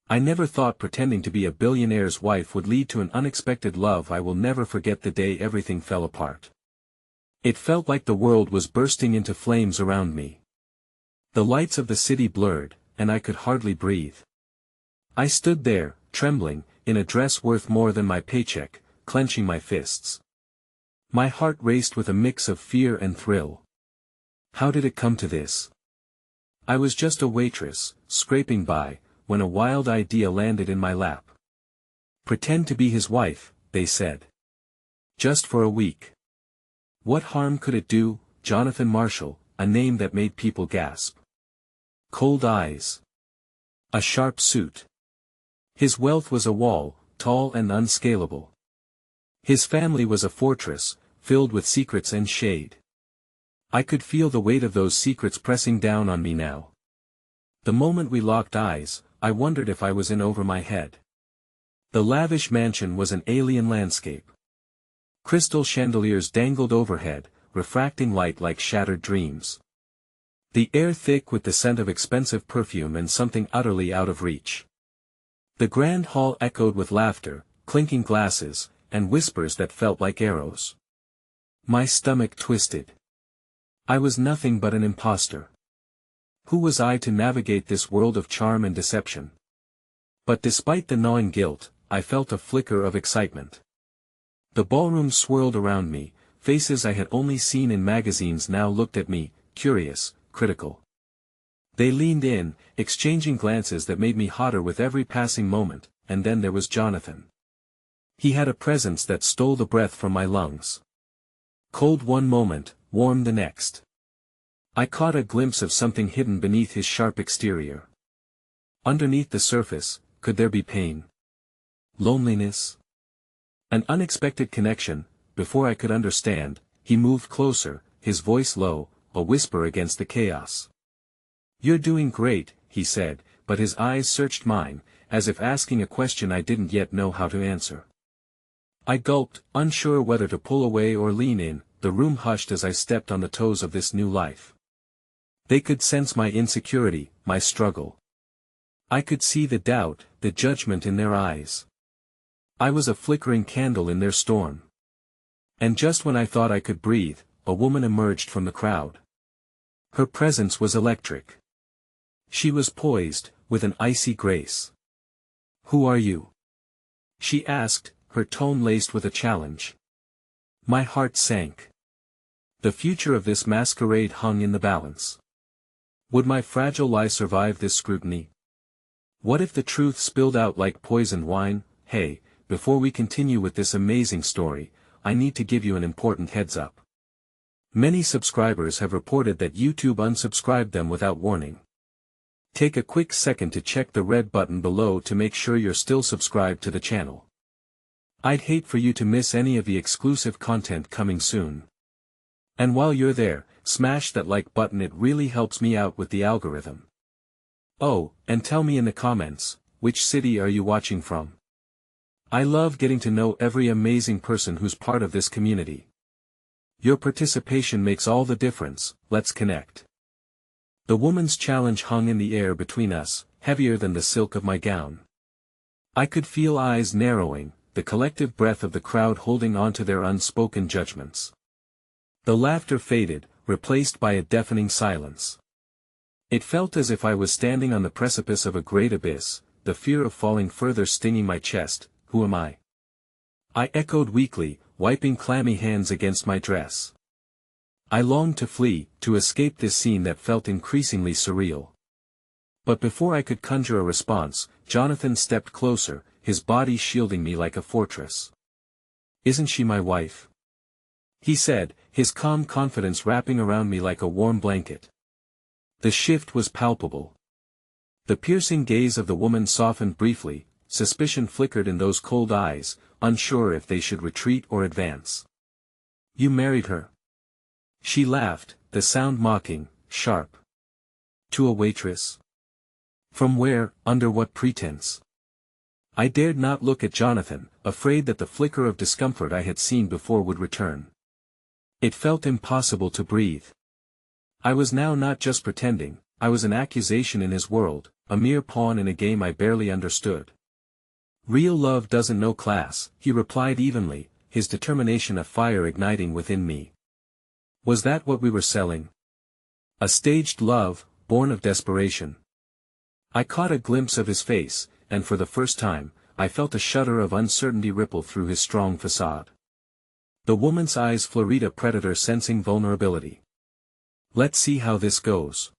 I never thought pretending to be a billionaire's wife would lead to an unexpected love. I will never forget the day everything fell apart. It felt like the world was bursting into flames around me. The lights of the city blurred, and I could hardly breathe. I stood there, trembling, in a dress worth more than my paycheck, clenching my fists. My heart raced with a mix of fear and thrill. How did it come to this? I was just a waitress, scraping by, when a wild idea landed in my lap. Pretend to be his wife, they said. Just for a week. What harm could it do? Jonathan Marshall, a name that made people gasp. Cold eyes. A sharp suit. His wealth was a wall, tall and unscalable. His family was a fortress, filled with secrets and shade. I could feel the weight of those secrets pressing down on me now. The moment we locked eyes, I wondered if I was in over my head. The lavish mansion was an alien landscape. Crystal chandeliers dangled overhead, refracting light like shattered dreams. The air thick with the scent of expensive perfume and something utterly out of reach. The grand hall echoed with laughter, clinking glasses, and whispers that felt like arrows. My stomach twisted. I was nothing but an imposter. Who was I to navigate this world of charm and deception? But despite the gnawing guilt, I felt a flicker of excitement. The ballroom swirled around me, faces I had only seen in magazines now looked at me, curious, critical. They leaned in, exchanging glances that made me hotter with every passing moment, and then there was Jonathan. He had a presence that stole the breath from my lungs. Cold one moment, warm the next. I caught a glimpse of something hidden beneath his sharp exterior. Underneath the surface, could there be pain? Loneliness? An unexpected connection. Before I could understand, he moved closer, his voice low, a whisper against the chaos. "You're doing great," he said, but his eyes searched mine, as if asking a question I didn't yet know how to answer. I gulped, unsure whether to pull away or lean in. The room hushed as I stepped on the toes of this new life. They could sense my insecurity, my struggle. I could see the doubt, the judgment in their eyes. I was a flickering candle in their storm. And just when I thought I could breathe, a woman emerged from the crowd. Her presence was electric. She was poised, with an icy grace. "Who are you?" she asked, her tone laced with a challenge. My heart sank. The future of this masquerade hung in the balance. Would my fragile lie survive this scrutiny? What if the truth spilled out like poisoned wine? Hey, before we continue with this amazing story, I need to give you an important heads up. Many subscribers have reported that YouTube unsubscribed them without warning. Take a quick second to check the red button below to make sure you're still subscribed to the channel. I'd hate for you to miss any of the exclusive content coming soon. And while you're there, smash that like button, it really helps me out with the algorithm. Oh, and tell me in the comments, which city are you watching from? I love getting to know every amazing person who's part of this community. Your participation makes all the difference. Let's connect. The woman's challenge hung in the air between us, heavier than the silk of my gown. I could feel eyes narrowing, the collective breath of the crowd holding on to their unspoken judgments. The laughter faded, replaced by a deafening silence. It felt as if I was standing on the precipice of a great abyss, the fear of falling further stinging my chest. Who am I? I echoed weakly, wiping clammy hands against my dress. I longed to flee, to escape this scene that felt increasingly surreal. But before I could conjure a response, Jonathan stepped closer, his body shielding me like a fortress. "Isn't she my wife?" he said, his calm confidence wrapping around me like a warm blanket. The shift was palpable. The piercing gaze of the woman softened briefly, suspicion flickered in those cold eyes, unsure if they should retreat or advance. "You married her?" She laughed, the sound mocking, sharp. "To a waitress? From where, under what pretense?" I dared not look at Jonathan, afraid that the flicker of discomfort I had seen before would return. It felt impossible to breathe. I was now not just pretending, I was an accusation in his world, a mere pawn in a game I barely understood. Real love doesn't know class, he replied evenly, his determination a fire igniting within me. Was that what we were selling? A staged love, born of desperation. I caught a glimpse of his face, and for the first time, I felt a shudder of uncertainty ripple through his strong facade. The woman's eyes flurried, a predator sensing vulnerability. Let's see how this goes.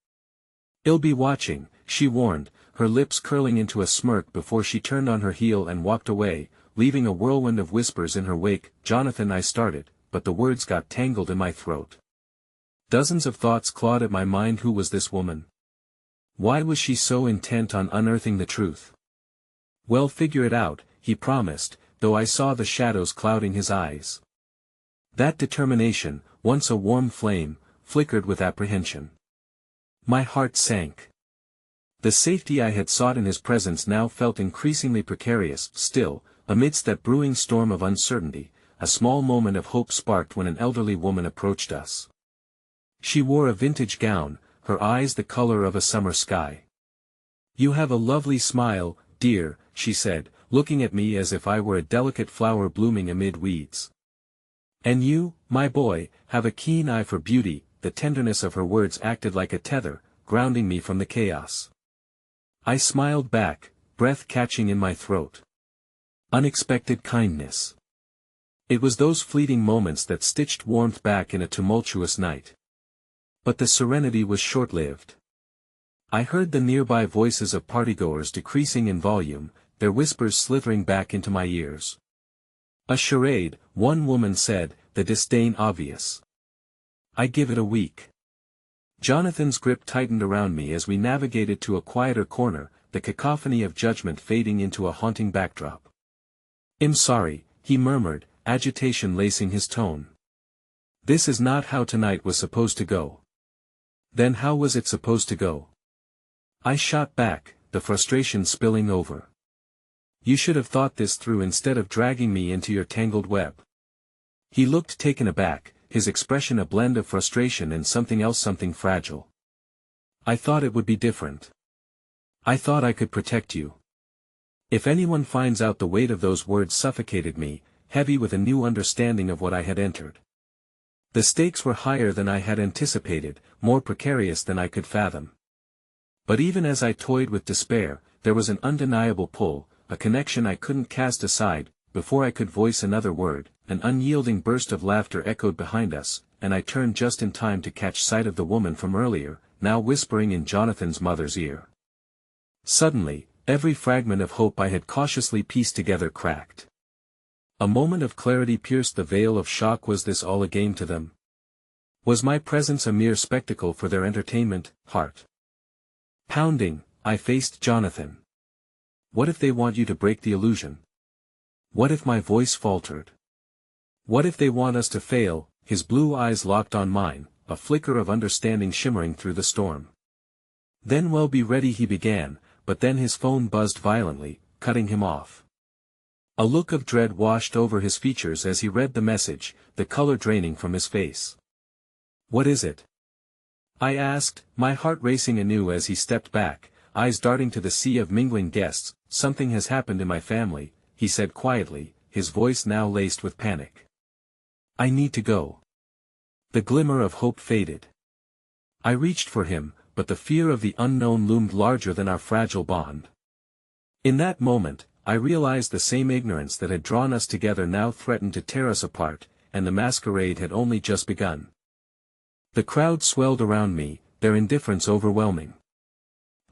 I'll be watching, she warned, her lips curling into a smirk before she turned on her heel and walked away, leaving a whirlwind of whispers in her wake. Jonathan, I started, but the words got tangled in my throat. Dozens of thoughts clawed at my mind. Who was this woman? Why was she so intent on unearthing the truth? Well, figure it out, he promised, though I saw the shadows clouding his eyes. That determination, once a warm flame, flickered with apprehension. My heart sank. The safety I had sought in his presence now felt increasingly precarious. Still, amidst that brewing storm of uncertainty, a small moment of hope sparked when an elderly woman approached us. She wore a vintage gown, her eyes the color of a summer sky. You have a lovely smile, dear, she said, looking at me as if I were a delicate flower blooming amid weeds. And you, my boy, have a keen eye for beauty. The tenderness of her words acted like a tether, grounding me from the chaos. I smiled back, breath catching in my throat. Unexpected kindness. It was those fleeting moments that stitched warmth back in a tumultuous night. But the serenity was short-lived. I heard the nearby voices of partygoers decreasing in volume, their whispers slithering back into my ears. A charade, one woman said, the disdain obvious. I give it a week. Jonathan's grip tightened around me as we navigated to a quieter corner, the cacophony of judgment fading into a haunting backdrop. I'm sorry, he murmured, agitation lacing his tone. This is not how tonight was supposed to go. Then how was it supposed to go? I shot back, the frustration spilling over. You should have thought this through instead of dragging me into your tangled web. He looked taken aback, his expression a blend of frustration and something else, something fragile. I thought it would be different. I thought I could protect you. If anyone finds out, the weight of those words suffocated me, heavy with a new understanding of what I had entered. The stakes were higher than I had anticipated, more precarious than I could fathom. But even as I toyed with despair, there was an undeniable pull, a connection I couldn't cast aside. Before I could voice another word, an unyielding burst of laughter echoed behind us, and I turned just in time to catch sight of the woman from earlier, now whispering in Jonathan's mother's ear. Suddenly, every fragment of hope I had cautiously pieced together cracked. A moment of clarity pierced the veil of shock. Was this all a game to them? Was my presence a mere spectacle for their entertainment? Heart pounding, I faced Jonathan. What if they want you to break the illusion? What if my voice faltered? What if they want us to fail? His blue eyes locked on mine, a flicker of understanding shimmering through the storm. Then well, be ready, he began, but then his phone buzzed violently, cutting him off. A look of dread washed over his features as he read the message, the color draining from his face. What is it? I asked, my heart racing anew as he stepped back, eyes darting to the sea of mingling guests. Something has happened in my family, he said quietly, his voice now laced with panic. I need to go. The glimmer of hope faded. I reached for him, but the fear of the unknown loomed larger than our fragile bond. In that moment, I realized the same ignorance that had drawn us together now threatened to tear us apart, and the masquerade had only just begun. The crowd swelled around me, their indifference overwhelming.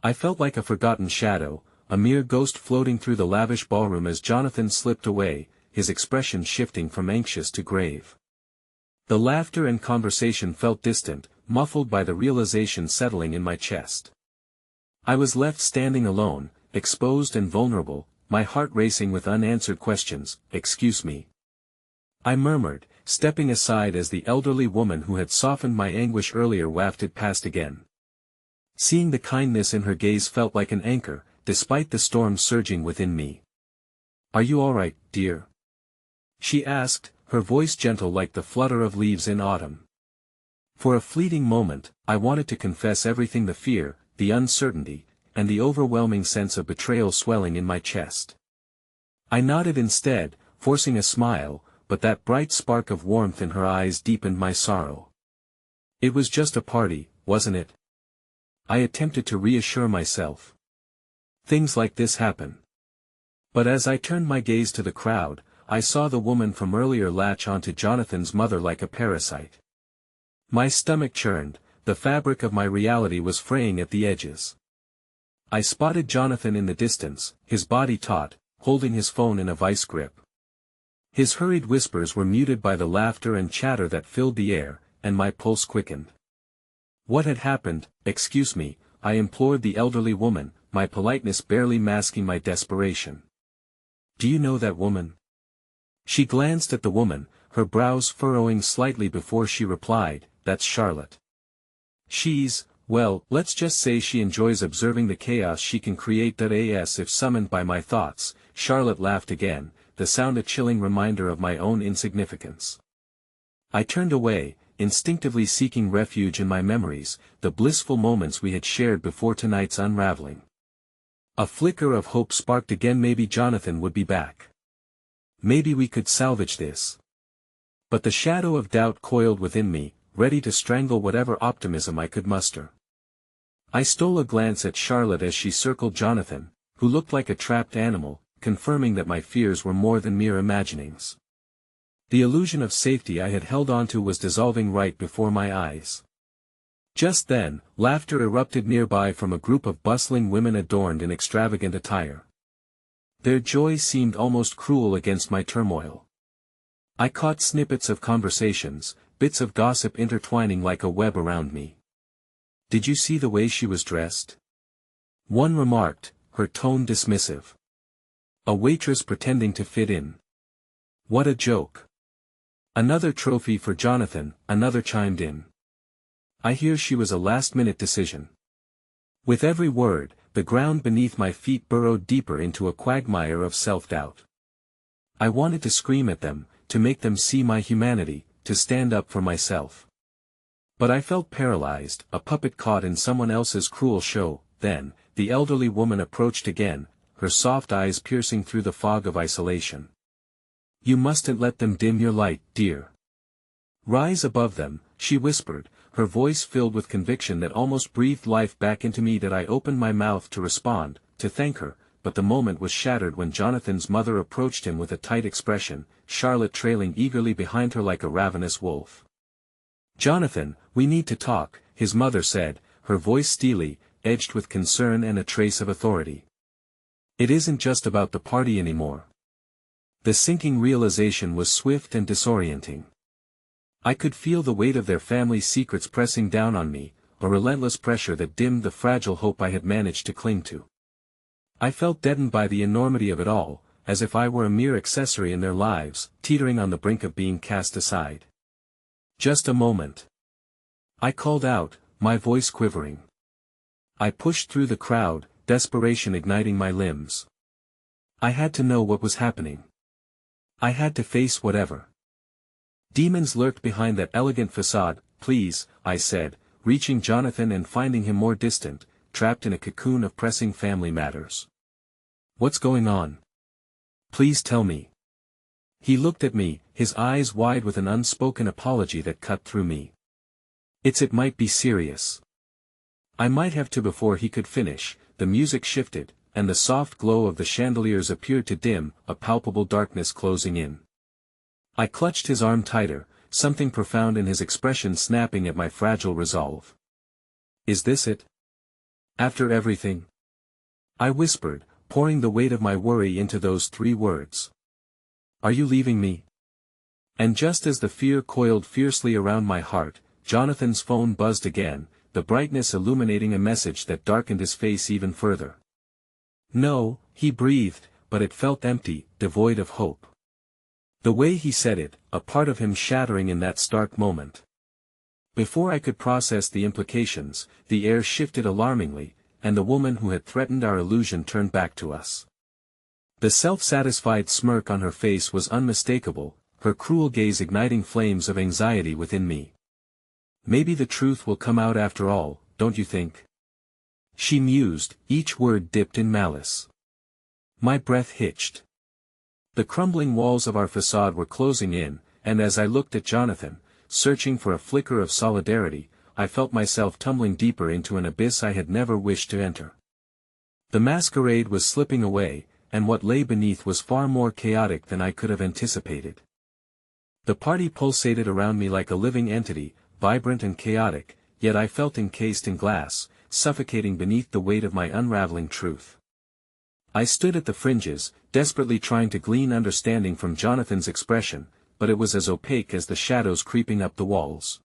I felt like a forgotten shadow, a mere ghost floating through the lavish ballroom as Jonathan slipped away, his expression shifting from anxious to grave. The laughter and conversation felt distant, muffled by the realization settling in my chest. I was left standing alone, exposed and vulnerable, my heart racing with unanswered questions. Excuse me, I murmured, stepping aside as the elderly woman who had softened my anguish earlier wafted past again. Seeing the kindness in her gaze felt like an anchor, despite the storm surging within me. Are you all right, dear? She asked, her voice gentle like the flutter of leaves in autumn. For a fleeting moment, I wanted to confess everything, the fear, the uncertainty, and the overwhelming sense of betrayal swelling in my chest. I nodded instead, forcing a smile, but that bright spark of warmth in her eyes deepened my sorrow. It was just a party, wasn't it? I attempted to reassure myself. Things like this happen. But as I turned my gaze to the crowd, I saw the woman from earlier latch onto Jonathan's mother like a parasite. My stomach churned, the fabric of my reality was fraying at the edges. I spotted Jonathan in the distance, his body taut, holding his phone in a vice grip. His hurried whispers were muted by the laughter and chatter that filled the air, and my pulse quickened. What had happened? Excuse me, I implored the elderly woman, my politeness barely masking my desperation. Do you know that woman? She glanced at the woman, her brows furrowing slightly before she replied, That's Charlotte. Well, let's just say she enjoys observing the chaos she can create. As if summoned by my thoughts, Charlotte laughed again, the sound a chilling reminder of my own insignificance. I turned away, instinctively seeking refuge in my memories, the blissful moments we had shared before tonight's unraveling. A flicker of hope sparked again. Maybe Jonathan would be back. Maybe we could salvage this. But the shadow of doubt coiled within me, ready to strangle whatever optimism I could muster. I stole a glance at Charlotte as she circled Jonathan, who looked like a trapped animal, confirming that my fears were more than mere imaginings. The illusion of safety I had held onto was dissolving right before my eyes. Just then, laughter erupted nearby from a group of bustling women adorned in extravagant attire. Their joy seemed almost cruel against my turmoil. I caught snippets of conversations, bits of gossip intertwining like a web around me. Did you see the way she was dressed? One remarked, her tone dismissive. A waitress pretending to fit in. What a joke. Another trophy for Jonathan, another chimed in. I hear she was a last-minute decision. With every word, the ground beneath my feet burrowed deeper into a quagmire of self-doubt. I wanted to scream at them, to make them see my humanity, to stand up for myself. But I felt paralyzed, a puppet caught in someone else's cruel show. Then, the elderly woman approached again, her soft eyes piercing through the fog of isolation. You mustn't let them dim your light, dear. Rise above them, she whispered, her voice filled with conviction that almost breathed life back into me. That I opened my mouth to respond, to thank her, but the moment was shattered when Jonathan's mother approached him with a tight expression, Charlotte trailing eagerly behind her like a ravenous wolf. Jonathan, we need to talk, his mother said, her voice steely, edged with concern and a trace of authority. It isn't just about the party anymore. The sinking realization was swift and disorienting. I could feel the weight of their family's secrets pressing down on me, a relentless pressure that dimmed the fragile hope I had managed to cling to. I felt deadened by the enormity of it all, as if I were a mere accessory in their lives, teetering on the brink of being cast aside. Just a moment. I called out, my voice quivering. I pushed through the crowd, desperation igniting my limbs. I had to know what was happening. I had to face whatever demons lurked behind that elegant facade. Please, I said, reaching Jonathan and finding him more distant, trapped in a cocoon of pressing family matters. What's going on? Please tell me. He looked at me, his eyes wide with an unspoken apology that cut through me. It might be serious. I might have to. Before he could finish, the music shifted, and the soft glow of the chandeliers appeared to dim, a palpable darkness closing in. I clutched his arm tighter, something profound in his expression snapping at my fragile resolve. Is this it? After everything? I whispered, pouring the weight of my worry into those 3 words. Are you leaving me? And just as the fear coiled fiercely around my heart, Jonathan's phone buzzed again, the brightness illuminating a message that darkened his face even further. No, he breathed, but it felt empty, devoid of hope. The way he said it, a part of him shattering in that stark moment. Before I could process the implications, the air shifted alarmingly, and the woman who had threatened our illusion turned back to us. The self-satisfied smirk on her face was unmistakable, her cruel gaze igniting flames of anxiety within me. Maybe the truth will come out after all, don't you think? she mused, each word dipped in malice. My breath hitched. The crumbling walls of our facade were closing in, and as I looked at Jonathan, searching for a flicker of solidarity, I felt myself tumbling deeper into an abyss I had never wished to enter. The masquerade was slipping away, and what lay beneath was far more chaotic than I could have anticipated. The party pulsated around me like a living entity, vibrant and chaotic, yet I felt encased in glass, suffocating beneath the weight of my unraveling truth. I stood at the fringes, desperately trying to glean understanding from Jonathan's expression, but it was as opaque as the shadows creeping up the walls.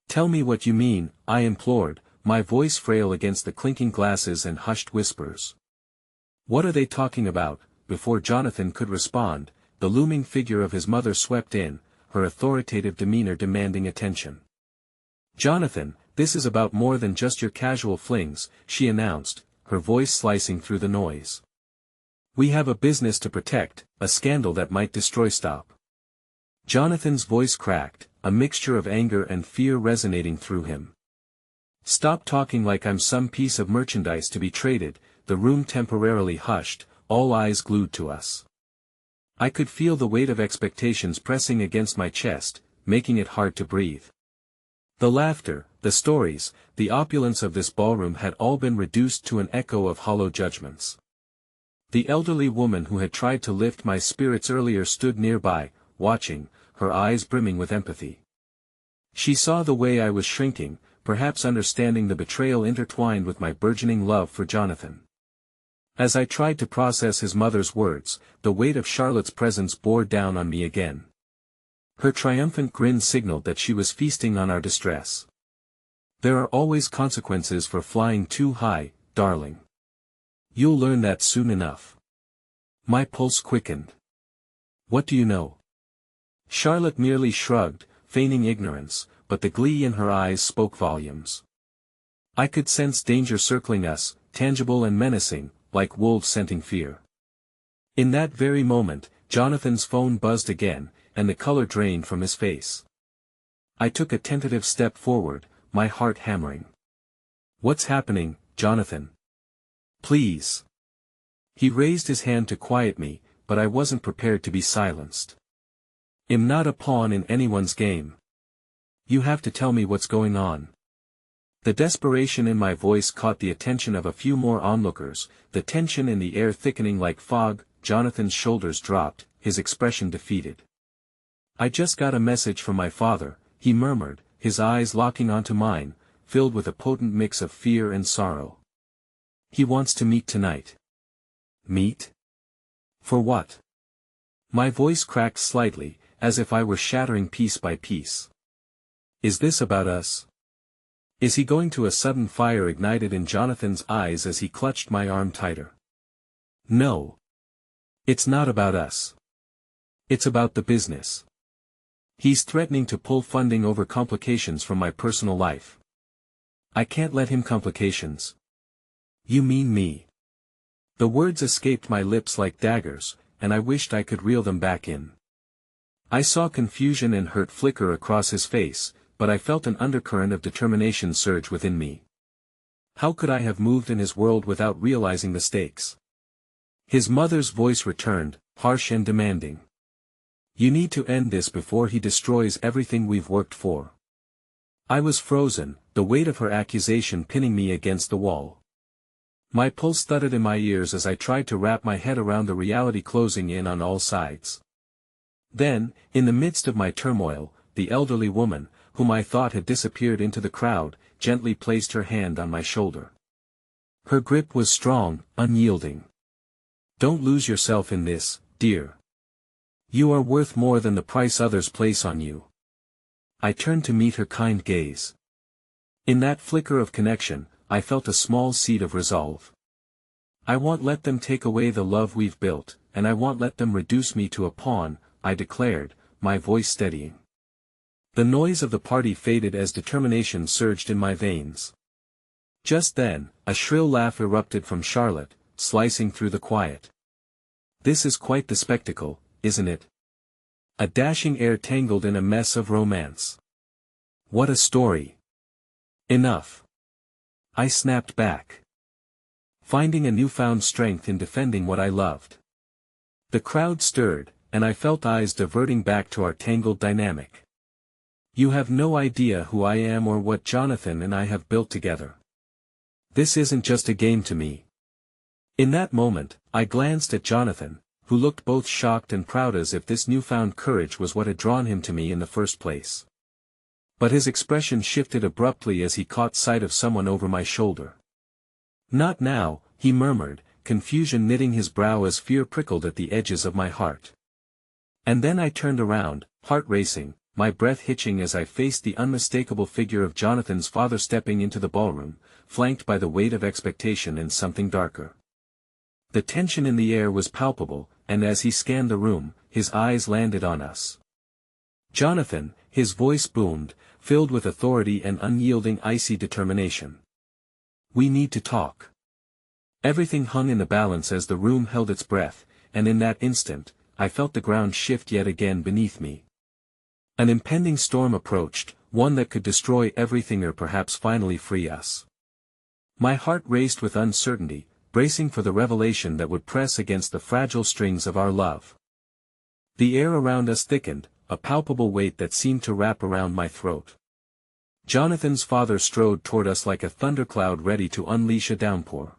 "Tell me what you mean," I implored, my voice frail against the clinking glasses and hushed whispers. "What are they talking about?" Before Jonathan could respond, the looming figure of his mother swept in, her authoritative demeanor demanding attention. "Jonathan, this is about more than just your casual flings," she announced, her voice slicing through the noise. "We have a business to protect, a scandal that might destroy Stop." Jonathan's voice cracked, a mixture of anger and fear resonating through him. "Stop talking like I'm some piece of merchandise to be traded." The room temporarily hushed, all eyes glued to us. I could feel the weight of expectations pressing against my chest, making it hard to breathe. The laughter, the stories, the opulence of this ballroom had all been reduced to an echo of hollow judgments. The elderly woman who had tried to lift my spirits earlier stood nearby, watching, her eyes brimming with empathy. She saw the way I was shrinking, perhaps understanding the betrayal intertwined with my burgeoning love for Jonathan. As I tried to process his mother's words, the weight of Charlotte's presence bore down on me again. Her triumphant grin signaled that she was feasting on our distress. "There are always consequences for flying too high, darling. You'll learn that soon enough." My pulse quickened. "What do you know?" Charlotte merely shrugged, feigning ignorance, but the glee in her eyes spoke volumes. I could sense danger circling us, tangible and menacing, like wolves scenting fear. In that very moment, Jonathan's phone buzzed again, and the color drained from his face. I took a tentative step forward, my heart hammering. "What's happening, Jonathan? Please." He raised his hand to quiet me, but I wasn't prepared to be silenced. "I'm not a pawn in anyone's game. You have to tell me what's going on." The desperation in my voice caught the attention of a few more onlookers, the tension in the air thickening like fog. Jonathan's shoulders dropped, his expression defeated. "I just got a message from my father," he murmured, his eyes locking onto mine, filled with a potent mix of fear and sorrow. "He wants to meet tonight." "Meet? For what?" My voice cracked slightly, as if I were shattering piece by piece. "Is this about us? Is he going to?" A sudden fire ignited in Jonathan's eyes as he clutched my arm tighter. "No. It's not about us. It's about the business. He's threatening to pull funding over complications from my personal life. I can't let him complications." "You mean me?" The words escaped my lips like daggers, and I wished I could reel them back in. I saw confusion and hurt flicker across his face, but I felt an undercurrent of determination surge within me. How could I have moved in his world without realizing the stakes? His mother's voice returned, harsh and demanding. "You need to end this before he destroys everything we've worked for." I was frozen, the weight of her accusation pinning me against the wall. My pulse thudded in my ears as I tried to wrap my head around the reality closing in on all sides. Then, in the midst of my turmoil, the elderly woman, whom I thought had disappeared into the crowd, gently placed her hand on my shoulder. Her grip was strong, unyielding. "Don't lose yourself in this, dear. You are worth more than the price others place on you." I turned to meet her kind gaze. In that flicker of connection, I felt a small seed of resolve. "I won't let them take away the love we've built, and I won't let them reduce me to a pawn," I declared, my voice steadying. The noise of the party faded as determination surged in my veins. Just then, a shrill laugh erupted from Charlotte, slicing through the quiet. "This is quite the spectacle, isn't it? A dashing air tangled in a mess of romance. What a story!" "Enough!" I snapped back. finding a newfound strength in defending what I loved. The crowd stirred, and I felt eyes diverting back to our tangled dynamic. You have no idea who I am or what Jonathan and I have built together. This isn't just a game to me. In that moment, I glanced at Jonathan, who looked both shocked and proud as if this newfound courage was what had drawn him to me in the first place. But his expression shifted abruptly as he caught sight of someone over my shoulder. "Not now," he murmured, confusion knitting his brow as fear prickled at the edges of my heart. And then I turned around, heart racing, my breath hitching as I faced the unmistakable figure of Jonathan's father stepping into the ballroom, flanked by the weight of expectation and something darker. The tension in the air was palpable, and as he scanned the room, his eyes landed on us. "Jonathan," his voice boomed, filled with authority and unyielding icy determination. "We need to talk." Everything hung in the balance as the room held its breath, and in that instant, I felt the ground shift yet again beneath me. An impending storm approached, one that could destroy everything or perhaps finally free us. My heart raced with uncertainty, bracing for the revelation that would press against the fragile strings of our love. The air around us thickened, a palpable weight that seemed to wrap around my throat. Jonathan's father strode toward us like a thundercloud ready to unleash a downpour.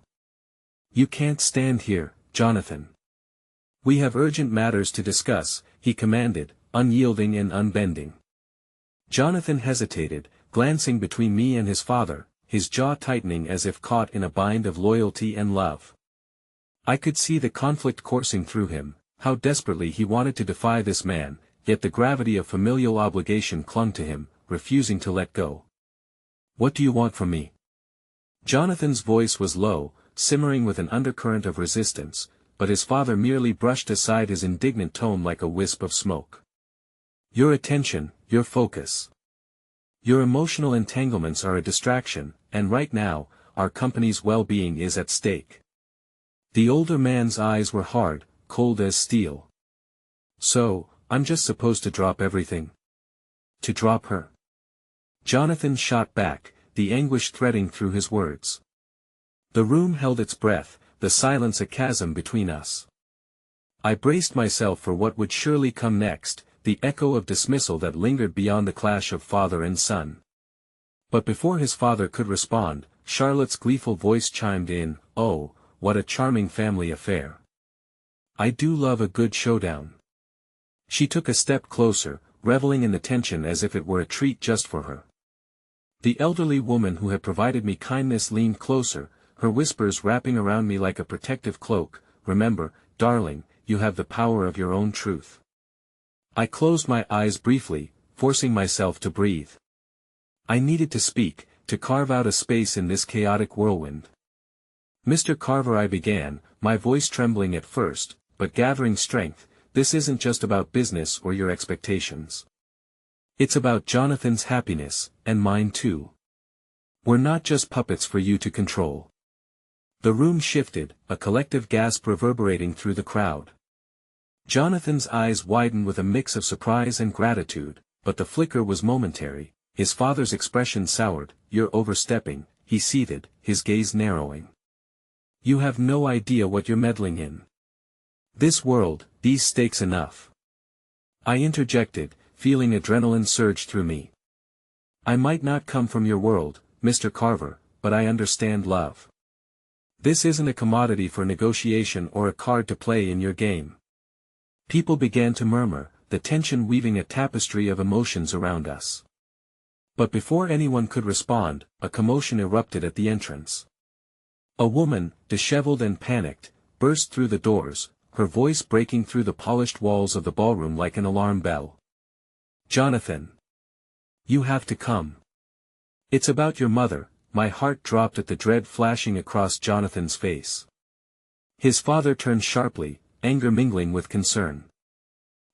"You can't stand here, Jonathan. We have urgent matters to discuss," he commanded, unyielding and unbending. Jonathan hesitated, glancing between me and his father, his jaw tightening as if caught in a bind of loyalty and love. I could see the conflict coursing through him, how desperately he wanted to defy this man, yet the gravity of familial obligation clung to him, refusing to let go. "What do you want from me?" Jonathan's voice was low, simmering with an undercurrent of resistance, but his father merely brushed aside his indignant tone like a wisp of smoke. "Your attention, your focus. Your emotional entanglements are a distraction, and right now, our company's well-being is at stake." The older man's eyes were hard, cold as steel. "So, I'm just supposed to drop everything? To drop her?" Jonathan shot back, the anguish threading through his words. The room held its breath, the silence a chasm between us. I braced myself for what would surely come next, the echo of dismissal that lingered beyond the clash of father and son. But before his father could respond, Charlotte's gleeful voice chimed in, "Oh, what a charming family affair. I do love a good showdown." She took a step closer, reveling in the tension as if it were a treat just for her. The elderly woman who had provided me kindness leaned closer, her whispers wrapping around me like a protective cloak. "Remember, darling, you have the power of your own truth." I closed my eyes briefly, forcing myself to breathe. I needed to speak, to carve out a space in this chaotic whirlwind. "Mr. Carver," I began, my voice trembling at first, but gathering strength, "this isn't just about business or your expectations. It's about Jonathan's happiness, and mine too. We're not just puppets for you to control." The room shifted, a collective gasp reverberating through the crowd. Jonathan's eyes widened with a mix of surprise and gratitude, but the flicker was momentary. His father's expression soured. "You're overstepping," he seethed, his gaze narrowing. "You have no idea what you're meddling in. This world, these stakes enough." I interjected, feeling adrenaline surge through me. "I might not come from your world, Mr. Carver, but I understand love. This isn't a commodity for negotiation or a card to play in your game." People began to murmur, the tension weaving a tapestry of emotions around us. But before anyone could respond, a commotion erupted at the entrance. A woman, disheveled and panicked, burst through the doors, her voice breaking through the polished walls of the ballroom like an alarm bell. "Jonathan! You have to come. It's about your mother." My heart dropped at the dread flashing across Jonathan's face. His father turned sharply, anger mingling with concern.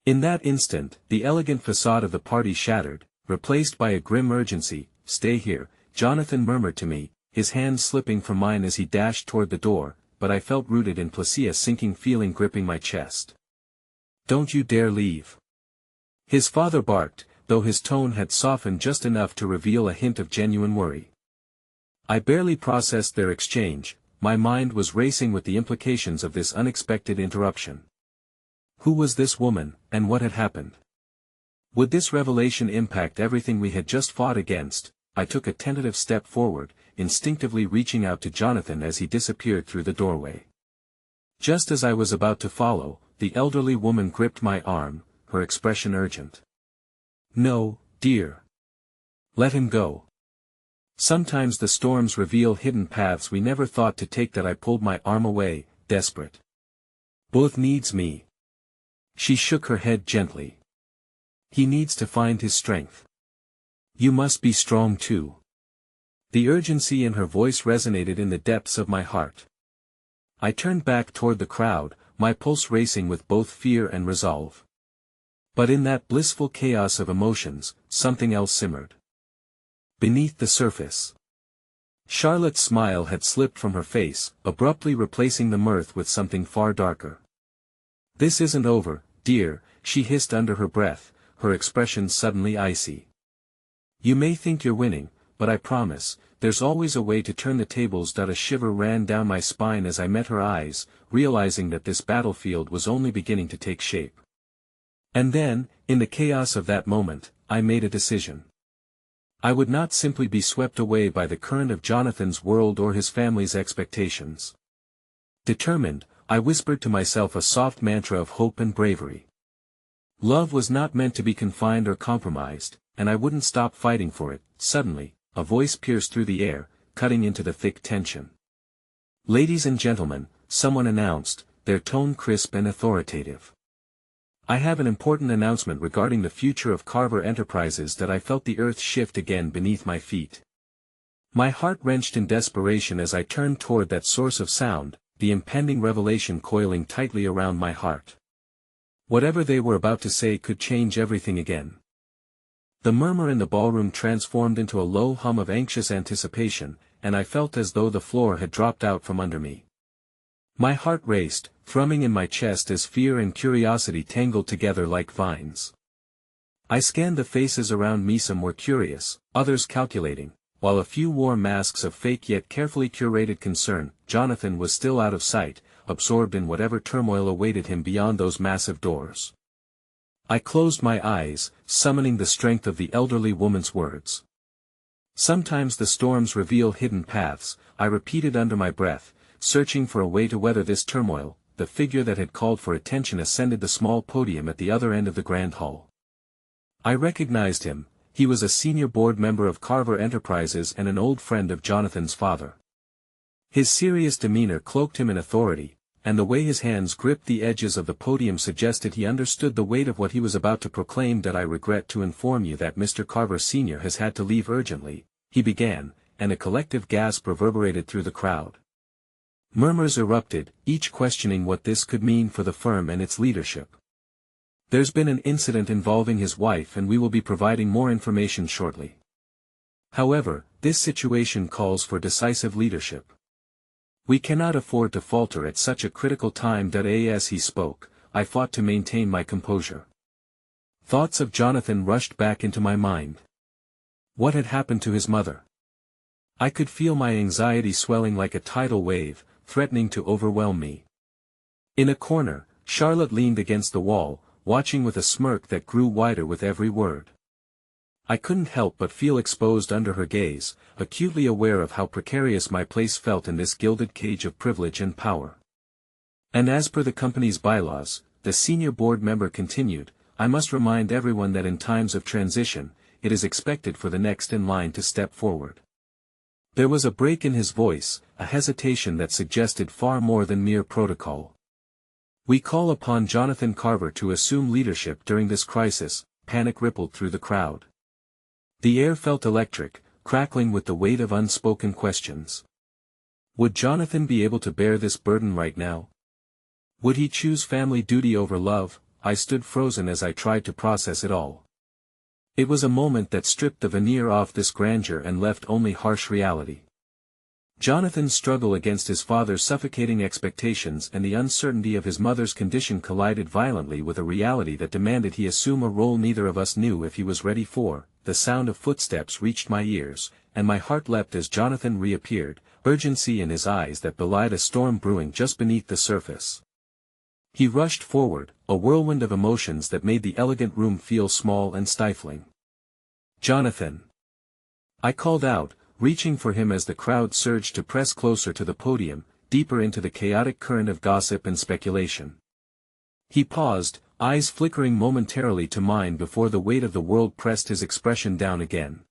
In that instant, the elegant facade of the party shattered, replaced by a grim urgency. "Stay here," Jonathan murmured to me, his hand slipping from mine as he dashed toward the door, but I felt rooted in place, a sinking feeling gripping my chest. "Don't you dare leave." His father barked, though his tone had softened just enough to reveal a hint of genuine worry. I barely processed their exchange, my mind was racing with the implications of this unexpected interruption. Who was this woman, and what had happened? Would this revelation impact everything we had just fought against? I took a tentative step forward, instinctively reaching out to Jonathan as he disappeared through the doorway. Just as I was about to follow, the elderly woman gripped my arm, her expression urgent. "No, dear. Let him go. Sometimes the storms reveal hidden paths we never thought to take." That I pulled my arm away, desperate. "Both needs me." She shook her head gently. "He needs to find his strength. You must be strong too." The urgency in her voice resonated in the depths of my heart. I turned back toward the crowd, my pulse racing with both fear and resolve. But in that blissful chaos of emotions, something else simmered. Beneath the surface. Charlotte's smile had slipped from her face, abruptly replacing the mirth with something far darker. "This isn't over, dear," she hissed under her breath, her expression suddenly icy. "You may think you're winning, but I promise, there's always a way to turn the tables." A shiver ran down my spine as I met her eyes, realizing that this battlefield was only beginning to take shape. And then, in the chaos of that moment, I made a decision. I would not simply be swept away by the current of Jonathan's world or his family's expectations. Determined, I whispered to myself a soft mantra of hope and bravery. Love was not meant to be confined or compromised, and I wouldn't stop fighting for it. Suddenly, a voice pierced through the air, cutting into the thick tension. "Ladies and gentlemen," someone announced, their tone crisp and authoritative. "I have an important announcement regarding the future of Carver Enterprises." That I felt the earth shift again beneath my feet. My heart wrenched in desperation as I turned toward that source of sound, the impending revelation coiling tightly around my heart. Whatever they were about to say could change everything again. The murmur in the ballroom transformed into a low hum of anxious anticipation, and I felt as though the floor had dropped out from under me. My heart raced, thrumming in my chest as fear and curiosity tangled together like vines. I scanned the faces around me. Some were curious, others calculating, while a few wore masks of fake yet carefully curated concern. Jonathan was still out of sight, absorbed in whatever turmoil awaited him beyond those massive doors. I closed my eyes, summoning the strength of the elderly woman's words. "Sometimes the storms reveal hidden paths," I repeated under my breath, searching for a way to weather this turmoil. The figure that had called for attention ascended the small podium at the other end of the grand hall. I recognized him. He was a senior board member of Carver Enterprises and an old friend of Jonathan's father. His serious demeanor cloaked him in authority, and the way his hands gripped the edges of the podium suggested he understood the weight of what he was about to proclaim. "That I regret to inform you that Mr. Carver Sr. has had to leave urgently," he began, and a collective gasp reverberated through the crowd. Murmurs erupted, each questioning what this could mean for the firm and its leadership. "There's been an incident involving his wife, and we will be providing more information shortly. However, this situation calls for decisive leadership. We cannot afford to falter at such a critical time." As he spoke, I fought to maintain my composure. Thoughts of Jonathan rushed back into my mind. What had happened to his mother? I could feel my anxiety swelling like a tidal wave, threatening to overwhelm me. In a corner, Charlotte leaned against the wall, watching with a smirk that grew wider with every word. I couldn't help but feel exposed under her gaze, acutely aware of how precarious my place felt in this gilded cage of privilege and power. "And as per the company's bylaws," the senior board member continued, "I must remind everyone that in times of transition, it is expected for the next in line to step forward." There was a break in his voice, a hesitation that suggested far more than mere protocol. "We call upon Jonathan Carver to assume leadership during this crisis." Panic rippled through the crowd. The air felt electric, crackling with the weight of unspoken questions. Would Jonathan be able to bear this burden right now? Would he choose family duty over love? I stood frozen as I tried to process it all. It was a moment that stripped the veneer off this grandeur and left only harsh reality. Jonathan's struggle against his father's suffocating expectations and the uncertainty of his mother's condition collided violently with a reality that demanded he assume a role neither of us knew if he was ready for. The sound of footsteps reached my ears, and my heart leapt as Jonathan reappeared, urgency in his eyes that belied a storm brewing just beneath the surface. He rushed forward, a whirlwind of emotions that made the elegant room feel small and stifling. "Jonathan!" I called out, reaching for him as the crowd surged to press closer to the podium, deeper into the chaotic current of gossip and speculation. He paused, eyes flickering momentarily to mine before the weight of the world pressed his expression down again.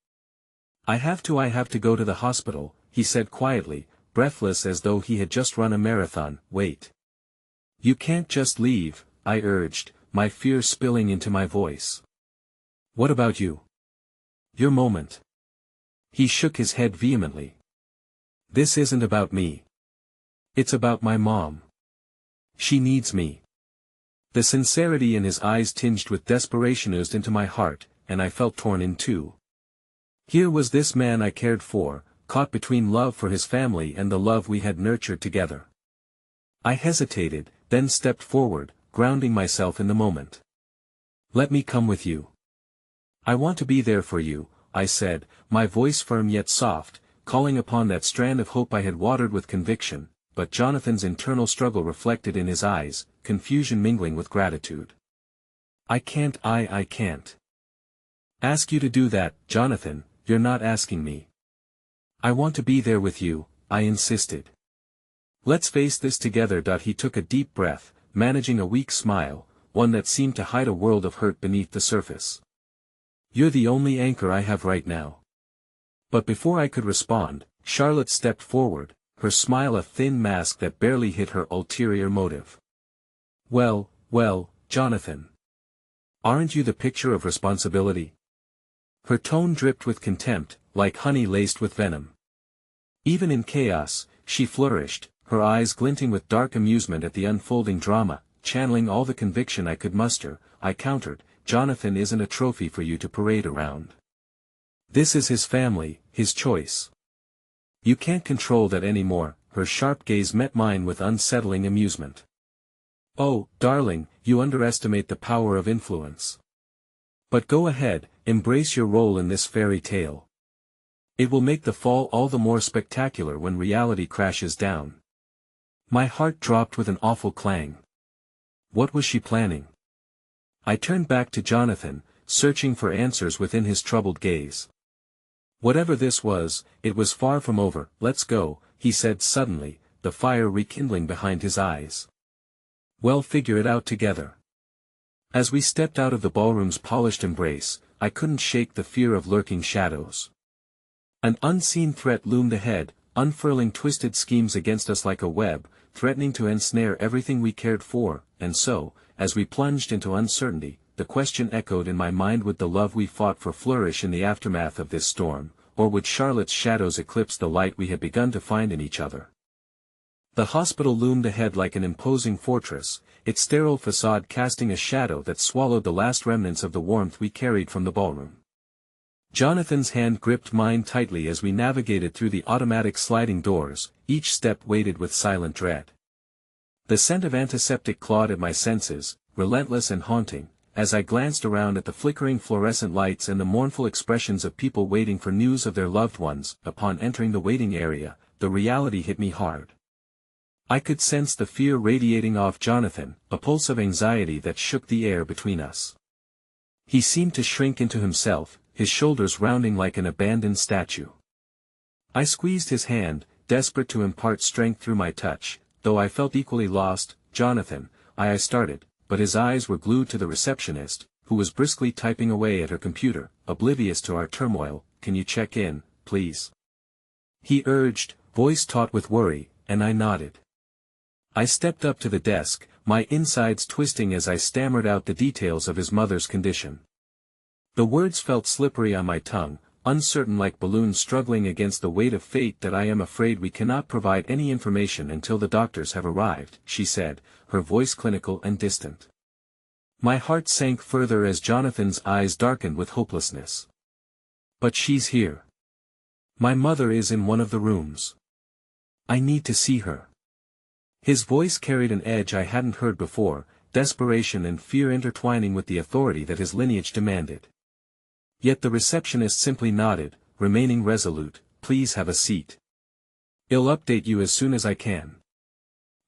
I have to go to the hospital," he said quietly, breathless as though he had just run a marathon. "Wait. You can't just leave," I urged, my fear spilling into my voice. "What about you? Your moment." He shook his head vehemently. "This isn't about me. It's about my mom. She needs me." The sincerity in his eyes tinged with desperation oozed into my heart, and I felt torn in two. Here was this man I cared for, caught between love for his family and the love we had nurtured together. I hesitated, then stepped forward, grounding myself in the moment. "Let me come with you. I want to be there for you," I said, my voice firm yet soft, calling upon that strand of hope I had watered with conviction, but Jonathan's internal struggle reflected in his eyes, confusion mingling with gratitude. I can't ask you to do that, Jonathan, you're not asking me. I want to be there with you," I insisted. "Let's face this together." He took a deep breath, managing a weak smile, one that seemed to hide a world of hurt beneath the surface. "You're the only anchor I have right now." But before I could respond, Charlotte stepped forward, her smile a thin mask that barely hid her ulterior motive. Well, Jonathan. Aren't you the picture of responsibility?" Her tone dripped with contempt, like honey laced with venom. Even in chaos, she flourished, her eyes glinting with dark amusement at the unfolding drama. Channeling all the conviction I could muster, I countered, "Jonathan isn't a trophy for you to parade around. This is his family, his choice. You can't control that anymore." Her sharp gaze met mine with unsettling amusement. "Oh, darling, you underestimate the power of influence. But go ahead, embrace your role in this fairy tale. It will make the fall all the more spectacular when reality crashes down." My heart dropped with an awful clang. What was she planning? I turned back to Jonathan, searching for answers within his troubled gaze. Whatever this was, it was far from over. "Let's go," he said suddenly, the fire rekindling behind his eyes. "We'll figure it out together." As we stepped out of the ballroom's polished embrace, I couldn't shake the fear of lurking shadows. An unseen threat loomed ahead, unfurling twisted schemes against us like a web, threatening to ensnare everything we cared for, and so, as we plunged into uncertainty, the question echoed in my mind: would the love we fought for flourish in the aftermath of this storm, or would Charlotte's shadows eclipse the light we had begun to find in each other? The hospital loomed ahead like an imposing fortress, its sterile facade casting a shadow that swallowed the last remnants of the warmth we carried from the ballroom. Jonathan's hand gripped mine tightly as we navigated through the automatic sliding doors, each step weighted with silent dread. The scent of antiseptic clawed at my senses, relentless and haunting, as I glanced around at the flickering fluorescent lights and the mournful expressions of people waiting for news of their loved ones. Upon entering the waiting area, the reality hit me hard. I could sense the fear radiating off Jonathan, a pulse of anxiety that shook the air between us. He seemed to shrink into himself, his shoulders rounding like an abandoned statue. I squeezed his hand, desperate to impart strength through my touch, though I felt equally lost. "Jonathan," I started, but his eyes were glued to the receptionist, who was briskly typing away at her computer, oblivious to our turmoil. "Can you check in, please?" he urged, voice taut with worry, and I nodded. I stepped up to the desk, my insides twisting as I stammered out the details of his mother's condition. The words felt slippery on my tongue, uncertain like balloons struggling against the weight of fate. "That I am afraid we cannot provide any information until the doctors have arrived," she said, her voice clinical and distant. My heart sank further as Jonathan's eyes darkened with hopelessness. "But she's here. My mother is in one of the rooms. I need to see her." His voice carried an edge I hadn't heard before, desperation and fear intertwining with the authority that his lineage demanded. Yet the receptionist simply nodded, remaining resolute. "Please have a seat." I'll update you as soon as I can.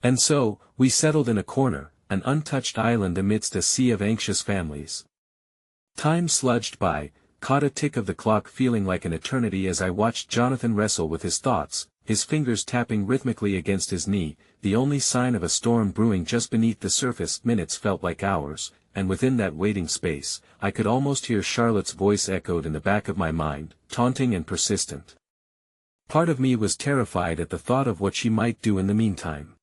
And so, we settled in a corner, an untouched island amidst a sea of anxious families. Time sludged by, caught a tick of the clock feeling like an eternity as I watched Jonathan wrestle with his thoughts, his fingers tapping rhythmically against his knee, the only sign of a storm brewing just beneath the surface. Minutes felt like hours, and within that waiting space, I could almost hear Charlotte's voice echoed in the back of my mind, taunting and persistent. Part of me was terrified at the thought of what she might do in the meantime.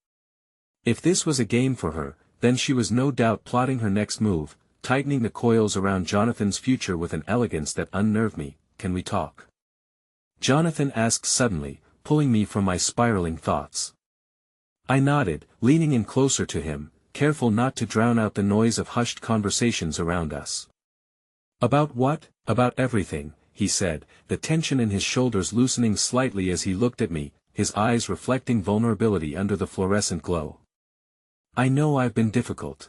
If this was a game for her, then she was no doubt plotting her next move, tightening the coils around Jonathan's future with an elegance that unnerved me. Can we talk? Jonathan asked suddenly, pulling me from my spiraling thoughts. I nodded, leaning in closer to him, careful not to drown out the noise of hushed conversations around us. About what? About everything, he said, the tension in his shoulders loosening slightly as he looked at me, his eyes reflecting vulnerability under the fluorescent glow. I know I've been difficult.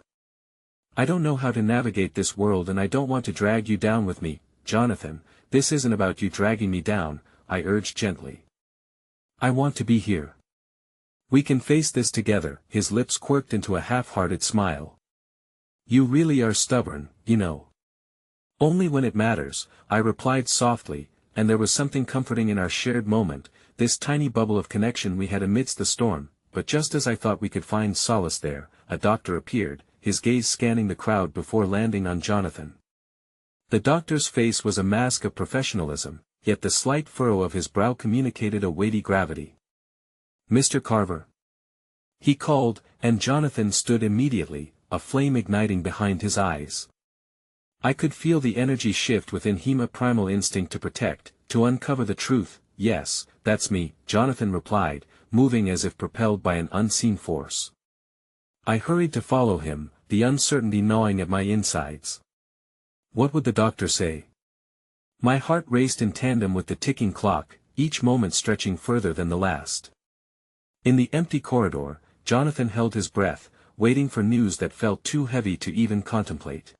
I don't know how to navigate this world and I don't want to drag you down with me, Jonathan. This isn't about you dragging me down, I urged gently. I want to be here. We can face this together. His lips quirked into a half-hearted smile. You really are stubborn, you know. Only when it matters, I replied softly, and there was something comforting in our shared moment, this tiny bubble of connection we had amidst the storm. But just as I thought we could find solace there, a doctor appeared, his gaze scanning the crowd before landing on Jonathan. The doctor's face was a mask of professionalism, yet the slight furrow of his brow communicated a weighty gravity. Mr. Carver. He called, and Jonathan stood immediately, a flame igniting behind his eyes. I could feel the energy shift within him, a primal instinct to protect, to uncover the truth. Yes, that's me, Jonathan replied, moving as if propelled by an unseen force. I hurried to follow him, the uncertainty gnawing at my insides. What would the doctor say? My heart raced in tandem with the ticking clock, each moment stretching further than the last. In the empty corridor, Jonathan held his breath, waiting for news that felt too heavy to even contemplate.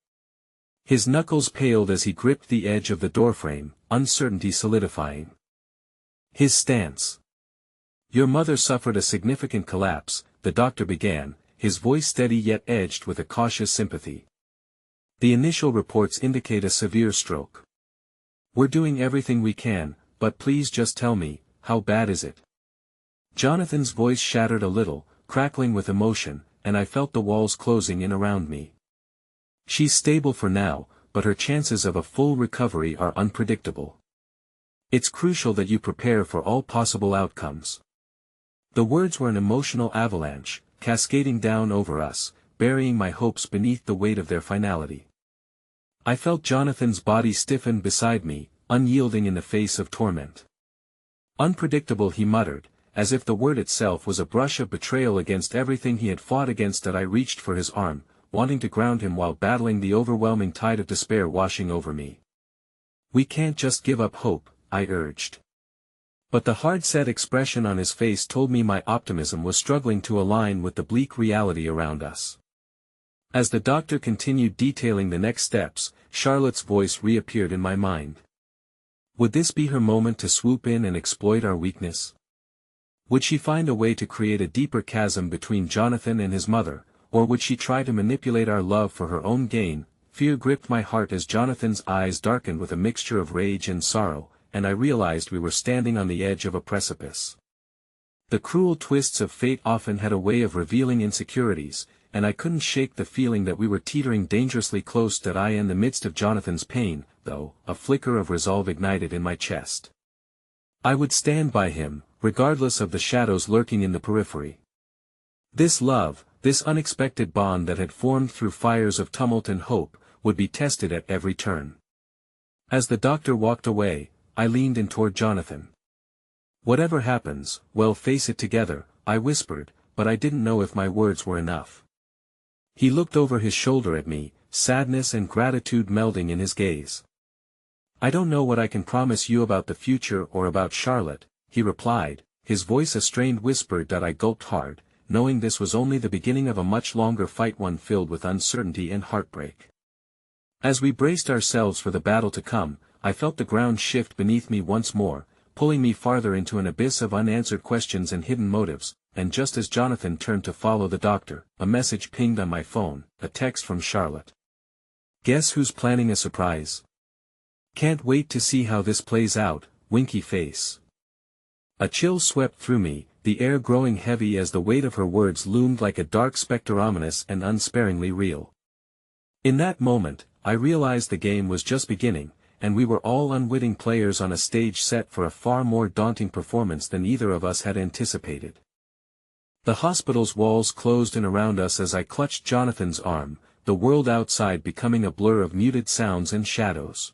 His knuckles paled as he gripped the edge of the doorframe, uncertainty solidifying. His stance. Your mother suffered a significant collapse, the doctor began, his voice steady yet edged with a cautious sympathy. The initial reports indicate a severe stroke. We're doing everything we can, but please just tell me, how bad is it? Jonathan's voice shattered a little, crackling with emotion, and I felt the walls closing in around me. She's stable for now, but her chances of a full recovery are unpredictable. It's crucial that you prepare for all possible outcomes. The words were an emotional avalanche, cascading down over us, burying my hopes beneath the weight of their finality. I felt Jonathan's body stiffen beside me, unyielding in the face of torment. Unpredictable, he muttered, as if the word itself was a brush of betrayal against everything he had fought against. That I reached for his arm, wanting to ground him while battling the overwhelming tide of despair washing over me. We can't just give up hope, I urged. But the hard-set expression on his face told me my optimism was struggling to align with the bleak reality around us. As the doctor continued detailing the next steps, Charlotte's voice reappeared in my mind. Would this be her moment to swoop in and exploit our weakness? Would she find a way to create a deeper chasm between Jonathan and his mother, or would she try to manipulate our love for her own gain? Fear gripped my heart as Jonathan's eyes darkened with a mixture of rage and sorrow, and I realized we were standing on the edge of a precipice. The cruel twists of fate often had a way of revealing insecurities, and I couldn't shake the feeling that we were teetering dangerously close. That I, in the midst of Jonathan's pain, though, a flicker of resolve ignited in my chest. I would stand by him, regardless of the shadows lurking in the periphery. This love, this unexpected bond that had formed through fires of tumult and hope, would be tested at every turn. As the doctor walked away, I leaned in toward Jonathan. Whatever happens, we'll face it together, I whispered, but I didn't know if my words were enough. He looked over his shoulder at me, sadness and gratitude melding in his gaze. I don't know what I can promise you about the future or about Charlotte, he replied, his voice a strained whisper. That I gulped hard, knowing this was only the beginning of a much longer fight, one filled with uncertainty and heartbreak. As we braced ourselves for the battle to come, I felt the ground shift beneath me once more, pulling me farther into an abyss of unanswered questions and hidden motives, and just as Jonathan turned to follow the doctor, a message pinged on my phone, a text from Charlotte. "Guess who's planning a surprise? Can't wait to see how this plays out, winky face." A chill swept through me, the air growing heavy as the weight of her words loomed like a dark specter, ominous and unsparingly real. In that moment, I realized the game was just beginning, and we were all unwitting players on a stage set for a far more daunting performance than either of us had anticipated. The hospital's walls closed in around us as I clutched Jonathan's arm, the world outside becoming a blur of muted sounds and shadows.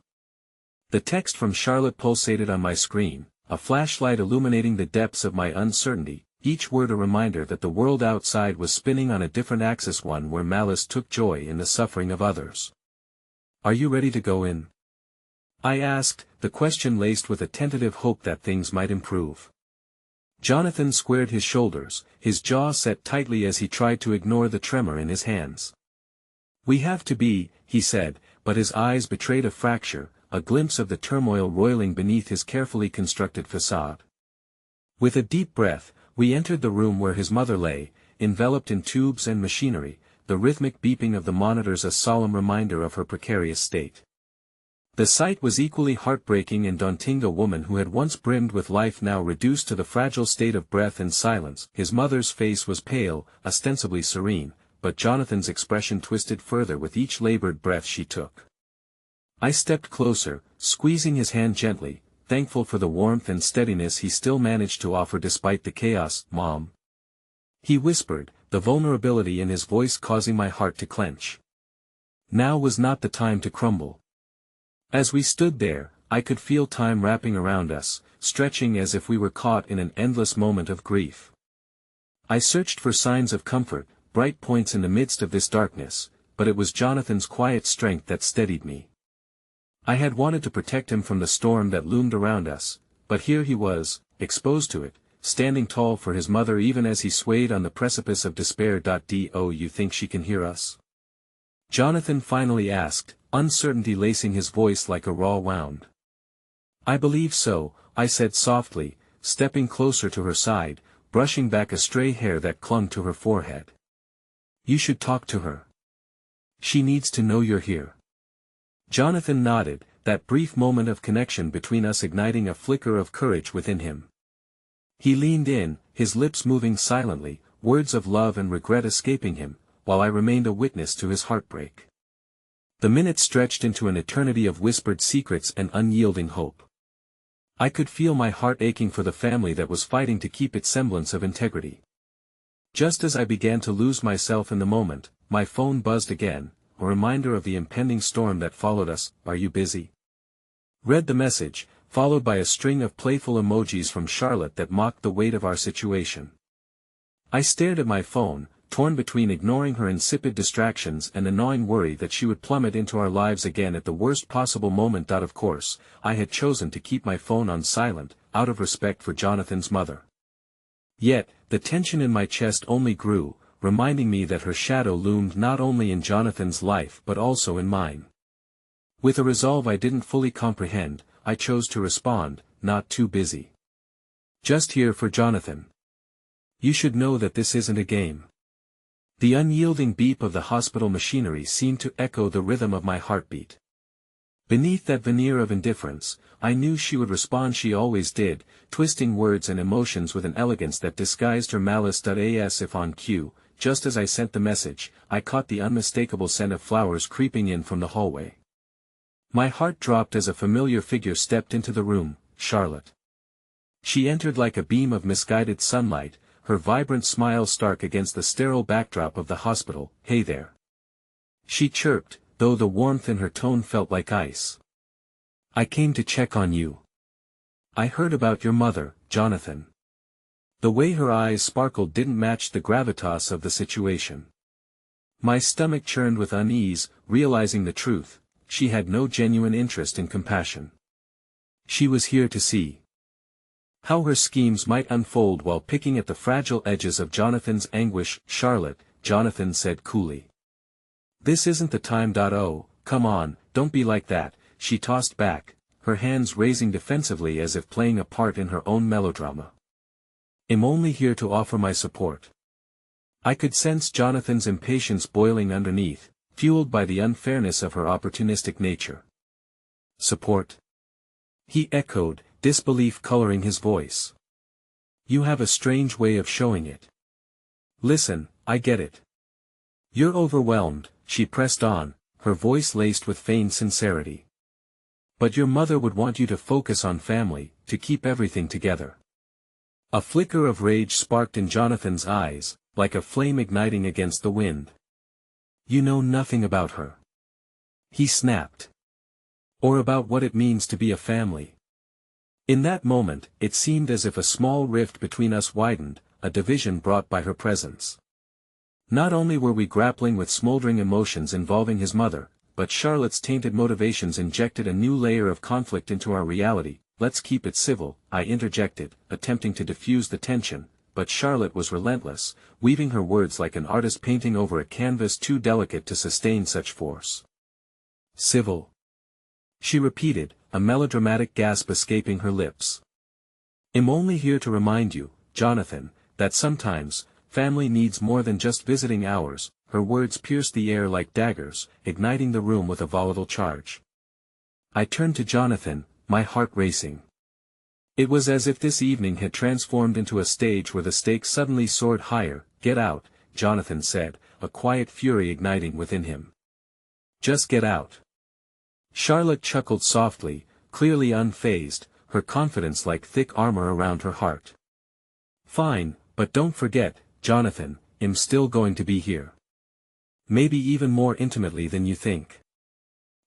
The text from Charlotte pulsated on my screen, a flashlight illuminating the depths of my uncertainty, each word a reminder that the world outside was spinning on a different axis, one where malice took joy in the suffering of others. "Are you ready to go in?" I asked, the question laced with a tentative hope that things might improve. Jonathan squared his shoulders, his jaw set tightly as he tried to ignore the tremor in his hands. "We have to be," he said, but his eyes betrayed a fracture, a glimpse of the turmoil roiling beneath his carefully constructed facade. With a deep breath, we entered the room where his mother lay, enveloped in tubes and machinery, the rhythmic beeping of the monitors a solemn reminder of her precarious state. The sight was equally heartbreaking and daunting. A woman who had once brimmed with life now reduced to the fragile state of breath and silence. His mother's face was pale, ostensibly serene, but Jonathan's expression twisted further with each labored breath she took. I stepped closer, squeezing his hand gently, thankful for the warmth and steadiness he still managed to offer despite the chaos. "Mom," he whispered, the vulnerability in his voice causing my heart to clench. Now was not the time to crumble. As we stood there, I could feel time wrapping around us, stretching as if we were caught in an endless moment of grief. I searched for signs of comfort, bright points in the midst of this darkness, but it was Jonathan's quiet strength that steadied me. I had wanted to protect him from the storm that loomed around us, but here he was, exposed to it, standing tall for his mother even as he swayed on the precipice of despair. "Do you think she can hear us?" Jonathan finally asked, uncertainty lacing his voice like a raw wound. "I believe so," I said softly, stepping closer to her side, brushing back a stray hair that clung to her forehead. "You should talk to her. She needs to know you're here." Jonathan nodded, that brief moment of connection between us igniting a flicker of courage within him. He leaned in, his lips moving silently, words of love and regret escaping him, while I remained a witness to his heartbreak. The minutes stretched into an eternity of whispered secrets and unyielding hope. I could feel my heart aching for the family that was fighting to keep its semblance of integrity. Just as I began to lose myself in the moment, my phone buzzed again, a reminder of the impending storm that followed us. "Are you busy?" Read the message, followed by a string of playful emojis from Charlotte that mocked the weight of our situation. I stared at my phone, torn between ignoring her insipid distractions and the gnawing worry that she would plummet into our lives again at the worst possible moment. Of course, I had chosen to keep my phone on silent, out of respect for Jonathan's mother. Yet, the tension in my chest only grew, reminding me that her shadow loomed not only in Jonathan's life but also in mine. With a resolve I didn't fully comprehend, I chose to respond, "Not too busy. Just here for Jonathan. You should know that this isn't a game." The unyielding beep of the hospital machinery seemed to echo the rhythm of my heartbeat. Beneath that veneer of indifference, I knew she would respond. She always did, twisting words and emotions with an elegance that disguised her malice. As if on cue, just as I sent the message, I caught the unmistakable scent of flowers creeping in from the hallway. My heart dropped as a familiar figure stepped into the room, Charlotte. She entered like a beam of misguided sunlight, her vibrant smile stark against the sterile backdrop of the hospital. "Hey there." She chirped, though the warmth in her tone felt like ice. "I came to check on you. I heard about your mother, Jonathan." The way her eyes sparkled didn't match the gravitas of the situation. My stomach churned with unease, realizing the truth. She had no genuine interest in compassion. She was here to see how her schemes might unfold while picking at the fragile edges of Jonathan's anguish. "Charlotte," Jonathan said coolly. "This isn't the time. Oh, come on, don't be like that," she tossed back, her hands raising defensively as if playing a part in her own melodrama. "I'm only here to offer my support." I could sense Jonathan's impatience boiling underneath, fueled by the unfairness of her opportunistic nature. "Support?" he echoed, disbelief coloring his voice. "You have a strange way of showing it." "Listen, I get it. You're overwhelmed," she pressed on, her voice laced with feigned sincerity. "But your mother would want you to focus on family, to keep everything together." A flicker of rage sparked in Jonathan's eyes, like a flame igniting against the wind. "You know nothing about her," he snapped. "Or about what it means to be a family." In that moment, it seemed as if a small rift between us widened, a division brought by her presence. Not only were we grappling with smoldering emotions involving his mother, but Charlotte's tainted motivations injected a new layer of conflict into our reality. "Let's keep it civil," I interjected, attempting to diffuse the tension, but Charlotte was relentless, weaving her words like an artist painting over a canvas too delicate to sustain such force. "Civil?" she repeated, a melodramatic gasp escaping her lips. "I'm only here to remind you, Jonathan, that sometimes, family needs more than just visiting hours." Her words pierced the air like daggers, igniting the room with a volatile charge. I turned to Jonathan, my heart racing. It was as if this evening had transformed into a stage where the stakes suddenly soared higher. "Get out," Jonathan said, a quiet fury igniting within him. "Just get out." Charlotte chuckled softly, clearly unfazed, her confidence like thick armor around her heart. "Fine, but don't forget, Jonathan, I'm still going to be here. Maybe even more intimately than you think.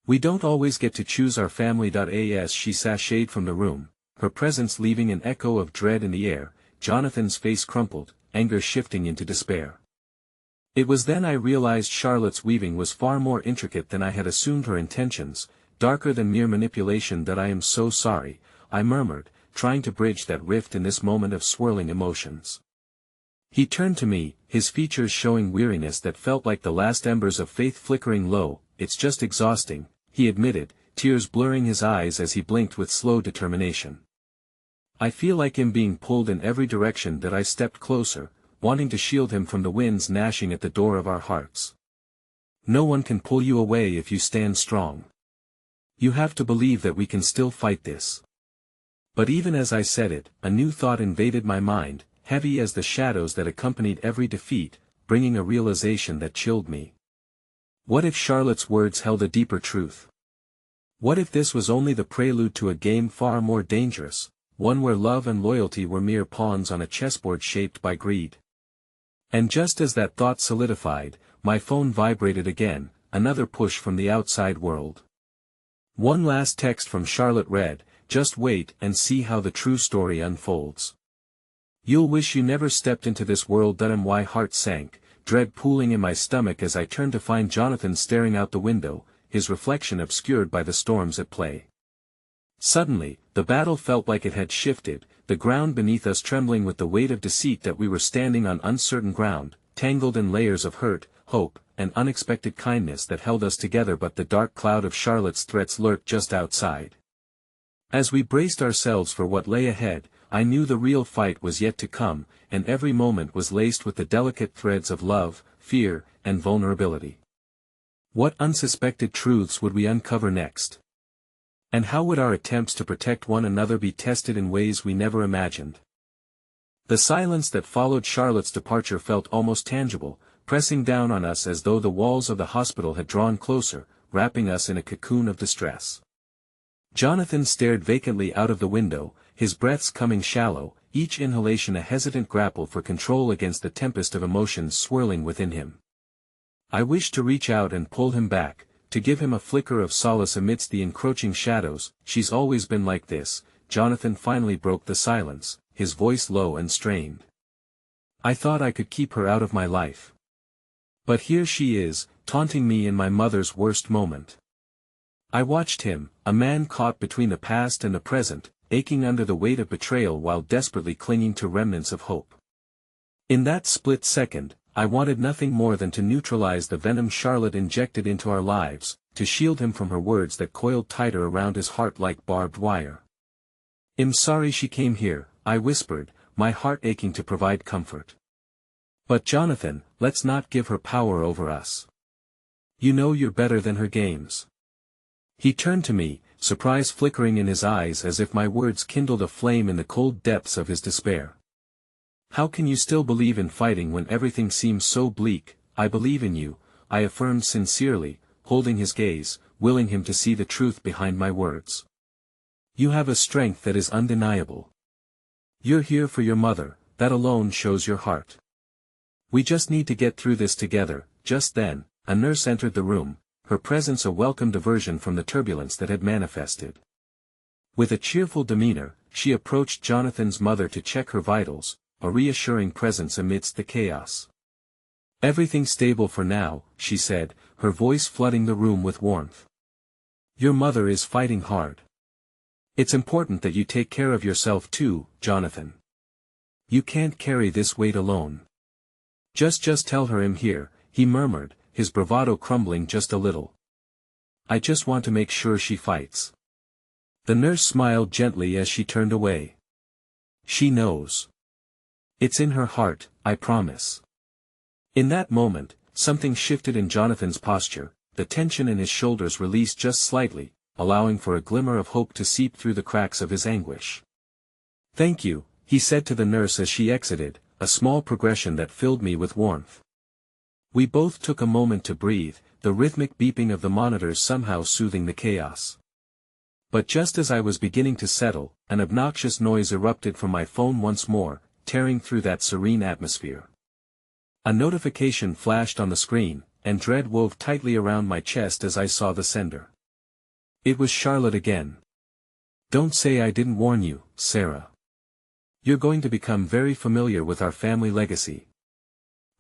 We don't always get to choose our family." As she sashayed from the room, her presence leaving an echo of dread in the air, Jonathan's face crumpled, anger shifting into despair. It was then I realized Charlotte's weaving was far more intricate than I had assumed, her intentions, darker than mere manipulation. "I am so sorry," I murmured, trying to bridge that rift in this moment of swirling emotions. He turned to me, his features showing weariness that felt like the last embers of faith flickering low. "It's just exhausting," he admitted, tears blurring his eyes as he blinked with slow determination. "I feel like him being pulled in every direction." I stepped closer, wanting to shield him from the winds gnashing at the door of our hearts. "No one can pull you away if you stand strong. You have to believe that we can still fight this." But even as I said it, a new thought invaded my mind, heavy as the shadows that accompanied every defeat, bringing a realization that chilled me. What if Charlotte's words held a deeper truth? What if this was only the prelude to a game far more dangerous, one where love and loyalty were mere pawns on a chessboard shaped by greed? And just as that thought solidified, my phone vibrated again, another push from the outside world. One last text from Charlotte read, "Just wait and see how the true story unfolds. You'll wish you never stepped into this world." My heart sank, dread pooling in my stomach as I turned to find Jonathan staring out the window, his reflection obscured by the storms at play. Suddenly, the battle felt like it had shifted, the ground beneath us trembling with the weight of deceit. That we were standing on uncertain ground, tangled in layers of hurt, hope, and unexpected kindness that held us together. But the dark cloud of Charlotte's threats lurked just outside. As we braced ourselves for what lay ahead, I knew the real fight was yet to come, and every moment was laced with the delicate threads of love, fear, and vulnerability. What unsuspected truths would we uncover next? And how would our attempts to protect one another be tested in ways we never imagined? The silence that followed Charlotte's departure felt almost tangible, pressing down on us as though the walls of the hospital had drawn closer, wrapping us in a cocoon of distress. Jonathan stared vacantly out of the window, his breaths coming shallow, each inhalation a hesitant grapple for control against the tempest of emotions swirling within him. I wished to reach out and pull him back, to give him a flicker of solace amidst the encroaching shadows. "She's always been like this." Jonathan finally broke the silence, his voice low and strained. "I thought I could keep her out of my life. But here she is, taunting me in my mother's worst moment." I watched him, a man caught between the past and the present, aching under the weight of betrayal while desperately clinging to remnants of hope. In that split second, I wanted nothing more than to neutralize the venom Charlotte injected into our lives, to shield him from her words that coiled tighter around his heart like barbed wire. "I'm sorry she came here," I whispered, my heart aching to provide comfort. "But Jonathan, let's not give her power over us. You know you're better than her games." He turned to me, surprise flickering in his eyes as if my words kindled a flame in the cold depths of his despair. "How can you still believe in fighting when everything seems so bleak?" "I believe in you," I affirmed sincerely, holding his gaze, willing him to see the truth behind my words. "You have a strength that is undeniable. You're here for your mother, that alone shows your heart. We just need to get through this together." Just then, a nurse entered the room, her presence a welcome diversion from the turbulence that had manifested. With a cheerful demeanor, she approached Jonathan's mother to check her vitals, a reassuring presence amidst the chaos. "Everything's stable for now," she said, her voice flooding the room with warmth. "Your mother is fighting hard. It's important that you take care of yourself too, Jonathan. You can't carry this weight alone. Just tell her I'm here," he murmured, his bravado crumbling just a little. "I just want to make sure she fights." The nurse smiled gently as she turned away. "She knows. It's in her heart, I promise." In that moment, something shifted in Jonathan's posture, the tension in his shoulders released just slightly, allowing for a glimmer of hope to seep through the cracks of his anguish. "Thank you," he said to the nurse as she exited, a small progression that filled me with warmth. We both took a moment to breathe, the rhythmic beeping of the monitors somehow soothing the chaos. But just as I was beginning to settle, an obnoxious noise erupted from my phone once more, tearing through that serene atmosphere. A notification flashed on the screen, and dread wove tightly around my chest as I saw the sender. It was Charlotte again. "Don't say I didn't warn you, Sarah. You're going to become very familiar with our family legacy.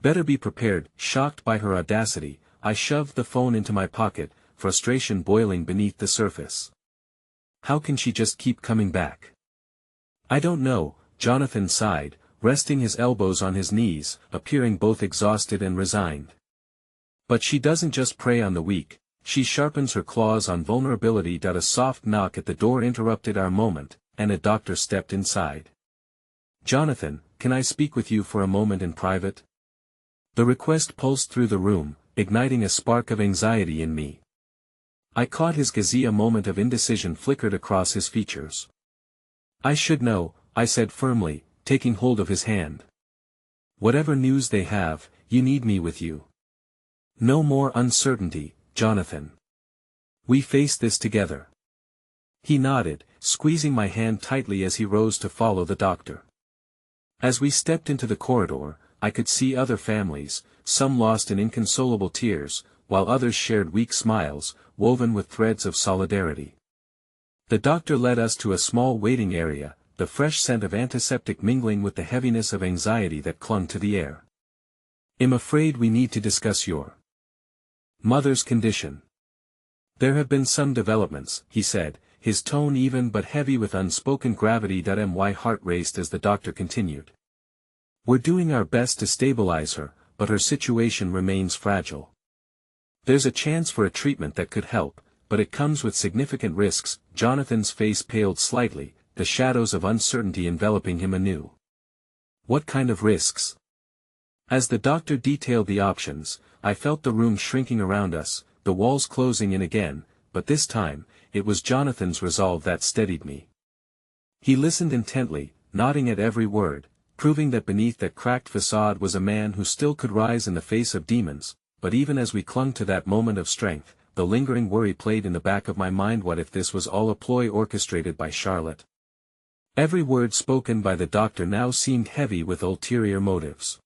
Better be prepared." Shocked by her audacity, I shoved the phone into my pocket, frustration boiling beneath the surface. How can she just keep coming back? "I don't know," Jonathan sighed, resting his elbows on his knees, appearing both exhausted and resigned. "But she doesn't just prey on the weak, she sharpens her claws on vulnerability." A soft knock at the door interrupted our moment, and a doctor stepped inside. "Jonathan, can I speak with you for a moment in private?" The request pulsed through the room, igniting a spark of anxiety in me. I caught his gaze. A moment of indecision flickered across his features. "I should know," I said firmly, taking hold of his hand. "Whatever news they have, you need me with you. No more uncertainty, Jonathan. We face this together." He nodded, squeezing my hand tightly as he rose to follow the doctor. As we stepped into the corridor, I could see other families, some lost in inconsolable tears, while others shared weak smiles, woven with threads of solidarity. The doctor led us to a small waiting area, the fresh scent of antiseptic mingling with the heaviness of anxiety that clung to the air. "I'm afraid we need to discuss your mother's condition. There have been some developments," he said, his tone even but heavy with unspoken gravity. My heart raced as the doctor continued. "We're doing our best to stabilize her, but her situation remains fragile. There's a chance for a treatment that could help, but it comes with significant risks." Jonathan's face paled slightly, the shadows of uncertainty enveloping him anew. "What kind of risks?" As the doctor detailed the options, I felt the room shrinking around us, the walls closing in again, but this time, it was Jonathan's resolve that steadied me. He listened intently, nodding at every word, proving that beneath that cracked facade was a man who still could rise in the face of demons. But even as we clung to that moment of strength, the lingering worry played in the back of my mind. What if this was all a ploy orchestrated by Charlotte? Every word spoken by the doctor now seemed heavy with ulterior motives.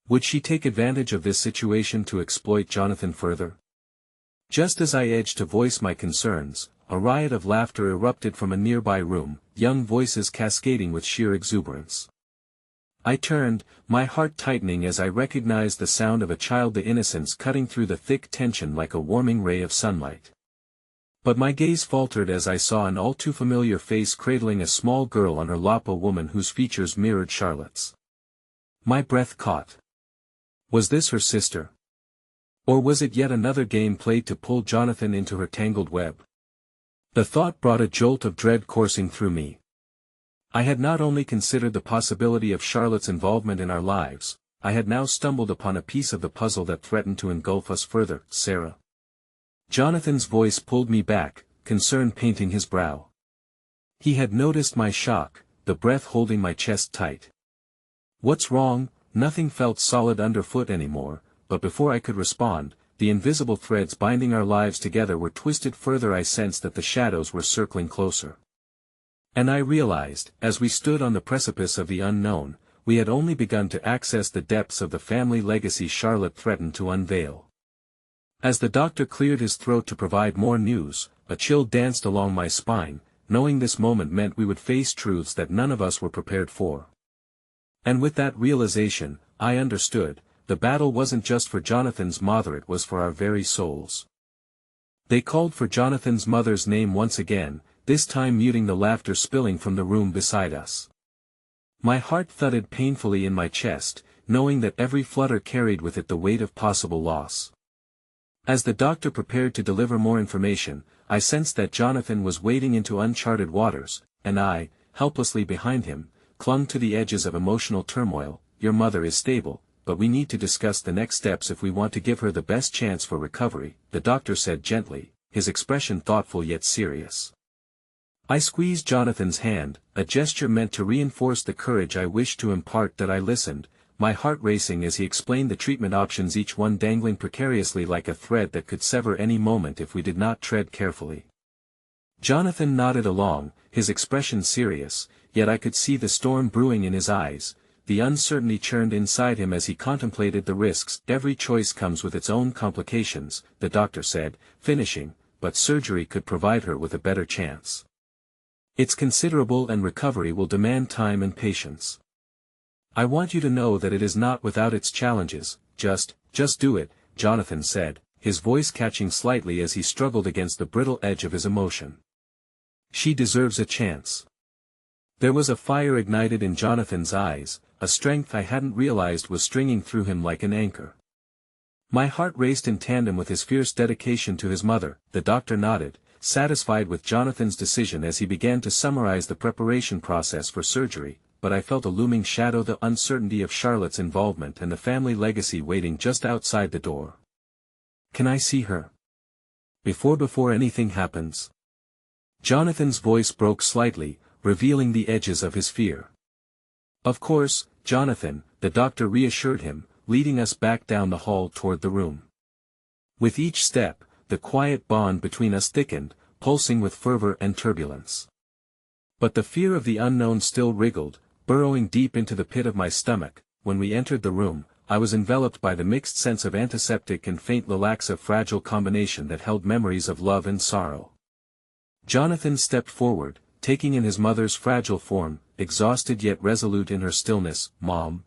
Would she take advantage of this situation to exploit Jonathan further? Just as I edged to voice my concerns, a riot of laughter erupted from a nearby room, young voices cascading with sheer exuberance. I turned, my heart tightening as I recognized the sound of a child, the innocence cutting through the thick tension like a warming ray of sunlight. But my gaze faltered as I saw an all-too-familiar face cradling a small girl on her lap, a woman whose features mirrored Charlotte's. My breath caught. Was this her sister? Or was it yet another game played to pull Jonathan into her tangled web? The thought brought a jolt of dread coursing through me. I had not only considered the possibility of Charlotte's involvement in our lives, I had now stumbled upon a piece of the puzzle that threatened to engulf us further. Sarah. Jonathan's voice pulled me back, concern painting his brow. He had noticed my shock, the breath holding my chest tight. What's wrong? Nothing felt solid underfoot anymore, but before I could respond, the invisible threads binding our lives together were twisted further. I sensed that the shadows were circling closer. And I realized, as we stood on the precipice of the unknown, we had only begun to access the depths of the family legacy Charlotte threatened to unveil. As the doctor cleared his throat to provide more news, a chill danced along my spine, knowing this moment meant we would face truths that none of us were prepared for. And with that realization, I understood, the battle wasn't just for Jonathan's mother, it was for our very souls. They called for Jonathan's mother's name once again, this time muting the laughter spilling from the room beside us. My heart thudded painfully in my chest, knowing that every flutter carried with it the weight of possible loss. As the doctor prepared to deliver more information, I sensed that Jonathan was wading into uncharted waters, and I, helplessly behind him, clung to the edges of emotional turmoil. Your mother is stable, but we need to discuss the next steps if we want to give her the best chance for recovery, the doctor said gently, his expression thoughtful yet serious. I squeezed Jonathan's hand, a gesture meant to reinforce the courage I wished to impart. That I listened, my heart racing as he explained the treatment options, each one dangling precariously like a thread that could sever any moment if we did not tread carefully. Jonathan nodded along, his expression serious, yet I could see the storm brewing in his eyes. The uncertainty churned inside him as he contemplated the risks. Every choice comes with its own complications, the doctor said, finishing, but surgery could provide her with a better chance. It's considerable and recovery will demand time and patience. I want you to know that it is not without its challenges. Just do it, Jonathan said, his voice catching slightly as he struggled against the brittle edge of his emotion. She deserves a chance. There was a fire ignited in Jonathan's eyes, a strength I hadn't realized was stringing through him like an anchor. My heart raced in tandem with his fierce dedication to his mother. The doctor nodded, satisfied with Jonathan's decision as he began to summarize the preparation process for surgery, but I felt a looming shadow, the uncertainty of Charlotte's involvement and the family legacy waiting just outside the door. Can I see her? Before anything happens? Jonathan's voice broke slightly, revealing the edges of his fear. Of course, Jonathan, the doctor reassured him, leading us back down the hall toward the room. With each step, the quiet bond between us thickened, pulsing with fervor and turbulence. But the fear of the unknown still wriggled, burrowing deep into the pit of my stomach. When we entered the room, I was enveloped by the mixed sense of antiseptic and faint lilacs, a fragile combination that held memories of love and sorrow. Jonathan stepped forward, taking in his mother's fragile form, exhausted yet resolute in her stillness. Mom.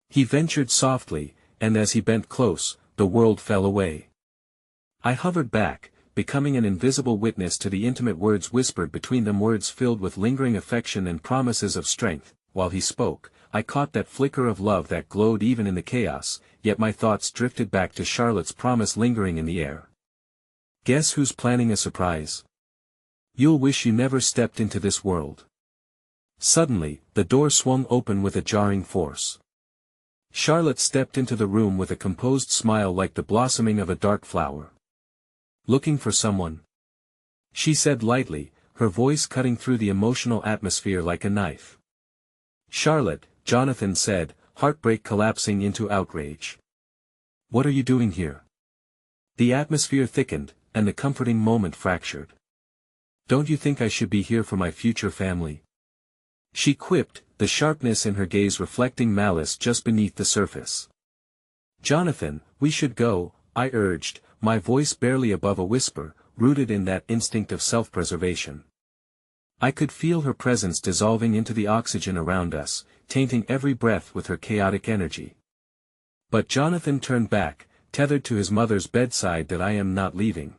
He ventured softly, and as he bent close, the world fell away. I hovered back, becoming an invisible witness to the intimate words whispered between them, words filled with lingering affection and promises of strength. While he spoke, I caught that flicker of love that glowed even in the chaos, yet my thoughts drifted back to Charlotte's promise lingering in the air. Guess who's planning a surprise? You'll wish you never stepped into this world. Suddenly, the door swung open with a jarring force. Charlotte stepped into the room with a composed smile like the blossoming of a dark flower. Looking for someone? She said lightly, her voice cutting through the emotional atmosphere like a knife. Charlotte, Jonathan said, heartbreak collapsing into outrage. What are you doing here? The atmosphere thickened, and the comforting moment fractured. Don't you think I should be here for my future family? She quipped, the sharpness in her gaze reflecting malice just beneath the surface. Jonathan, we should go, I urged, my voice barely above a whisper, rooted in that instinct of self-preservation. I could feel her presence dissolving into the oxygen around us, tainting every breath with her chaotic energy. But Jonathan turned back, tethered to his mother's bedside. That I am not leaving.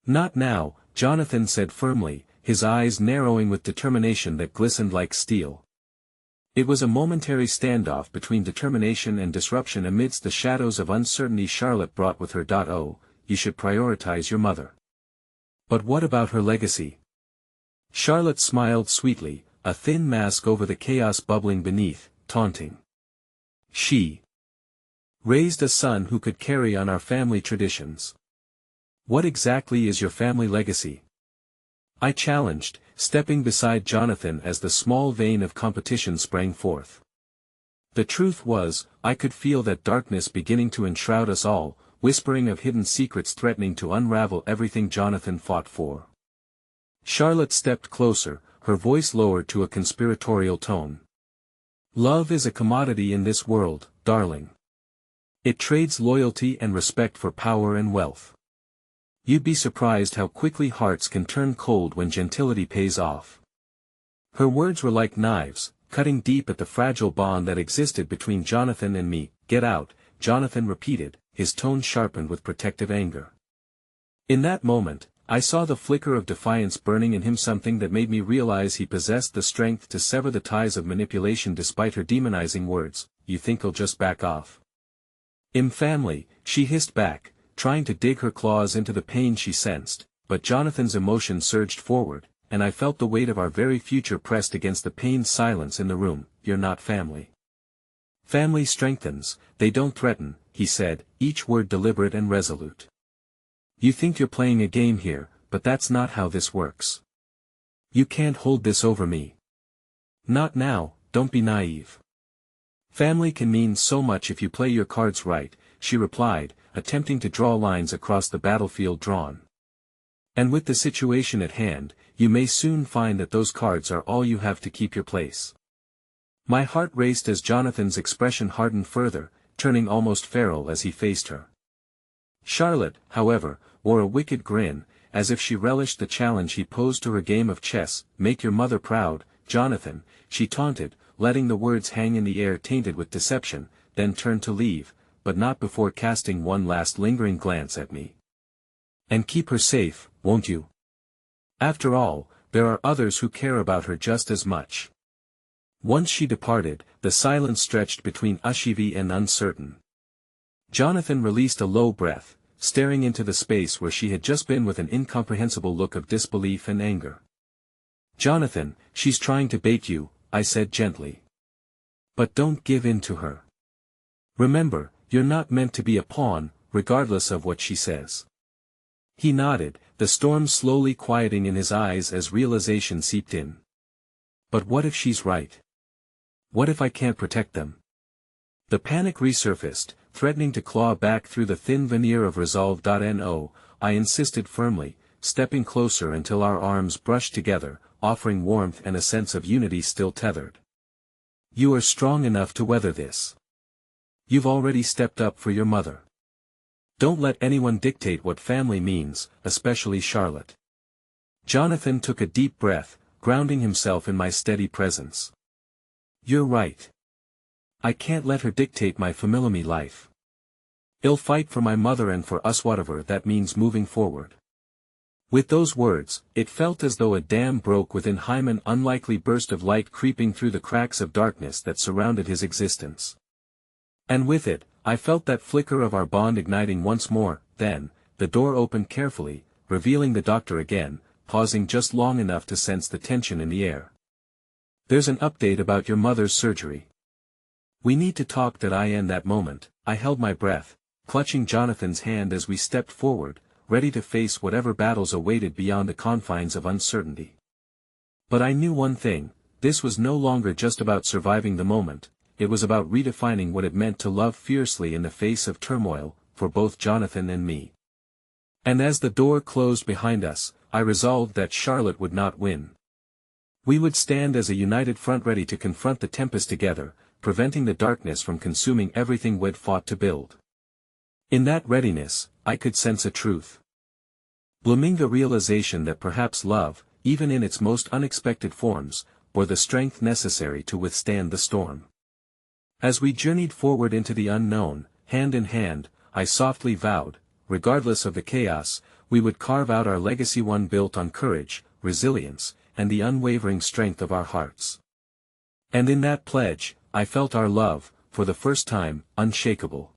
Not now, Jonathan said firmly, his eyes narrowing with determination that glistened like steel. It was a momentary standoff between determination and disruption amidst the shadows of uncertainty Charlotte brought with her. Oh, you should prioritize your mother. But what about her legacy? Charlotte smiled sweetly, a thin mask over the chaos bubbling beneath, taunting. She raised a son who could carry on our family traditions. What exactly is your family legacy? I challenged, stepping beside Jonathan as the small vein of competition sprang forth. The truth was, I could feel that darkness beginning to enshroud us all, whispering of hidden secrets threatening to unravel everything Jonathan fought for. Charlotte stepped closer, her voice lowered to a conspiratorial tone. Love is a commodity in this world, darling. It trades loyalty and respect for power and wealth. You'd be surprised how quickly hearts can turn cold when gentility pays off. Her words were like knives, cutting deep at the fragile bond that existed between Jonathan and me. Get out, Jonathan repeated, his tone sharpened with protective anger. In that moment, I saw the flicker of defiance burning in him, something that made me realize he possessed the strength to sever the ties of manipulation despite her demonizing words. You think he'll just back off? Family, she hissed back, trying to dig her claws into the pain she sensed, but Jonathan's emotion surged forward, and I felt the weight of our very future pressed against the pained silence in the room. You're not family. Family strengthens, they don't threaten, he said, each word deliberate and resolute. You think you're playing a game here, but that's not how this works. You can't hold this over me. Not now, don't be naive. Family can mean so much if you play your cards right, she replied, attempting to draw lines across the battlefield drawn. And with the situation at hand, you may soon find that those cards are all you have to keep your place. My heart raced as Jonathan's expression hardened further, turning almost feral as he faced her. Charlotte, however, wore a wicked grin, as if she relished the challenge he posed to her game of chess. Make your mother proud, Jonathan, she taunted, letting the words hang in the air tainted with deception, then turned to leave, but not before casting one last lingering glance at me. And keep her safe, won't you? After all, there are others who care about her just as much. Once she departed, the silence stretched between Ashivi and uncertain. Jonathan released a low breath, staring into the space where she had just been with an incomprehensible look of disbelief and anger. Jonathan, she's trying to bait you, I said gently. But don't give in to her. Remember, you're not meant to be a pawn, regardless of what she says. He nodded, the storm slowly quieting in his eyes as realization seeped in. But what if she's right? What if I can't protect them? The panic resurfaced, threatening to claw back through the thin veneer of resolve. No, I insisted firmly, stepping closer until our arms brushed together, offering warmth and a sense of unity still tethered. You are strong enough to weather this. You've already stepped up for your mother. Don't let anyone dictate what family means, especially Charlotte. Jonathan took a deep breath, grounding himself in my steady presence. You're right. I can't let her dictate my family life. I'll fight for my mother and for us, whatever that means moving forward. With those words, it felt as though a dam broke within him, an unlikely burst of light creeping through the cracks of darkness that surrounded his existence. And with it, I felt that flicker of our bond igniting once more. Then, the door opened carefully, revealing the doctor again, pausing just long enough to sense the tension in the air. There's an update about your mother's surgery. We need to talk. In that moment, I held my breath, clutching Jonathan's hand as we stepped forward, ready to face whatever battles awaited beyond the confines of uncertainty. But I knew one thing, this was no longer just about surviving the moment, it was about redefining what it meant to love fiercely in the face of turmoil, for both Jonathan and me. And as the door closed behind us, I resolved that Charlotte would not win. We would stand as a united front ready to confront the tempest together, preventing the darkness from consuming everything we'd fought to build. In that readiness, I could sense a truth. Blooming the realization that perhaps love, even in its most unexpected forms, bore the strength necessary to withstand the storm. As we journeyed forward into the unknown, hand in hand, I softly vowed, regardless of the chaos, we would carve out our legacy, one built on courage, resilience, and the unwavering strength of our hearts. And in that pledge, I felt our love, for the first time, unshakable.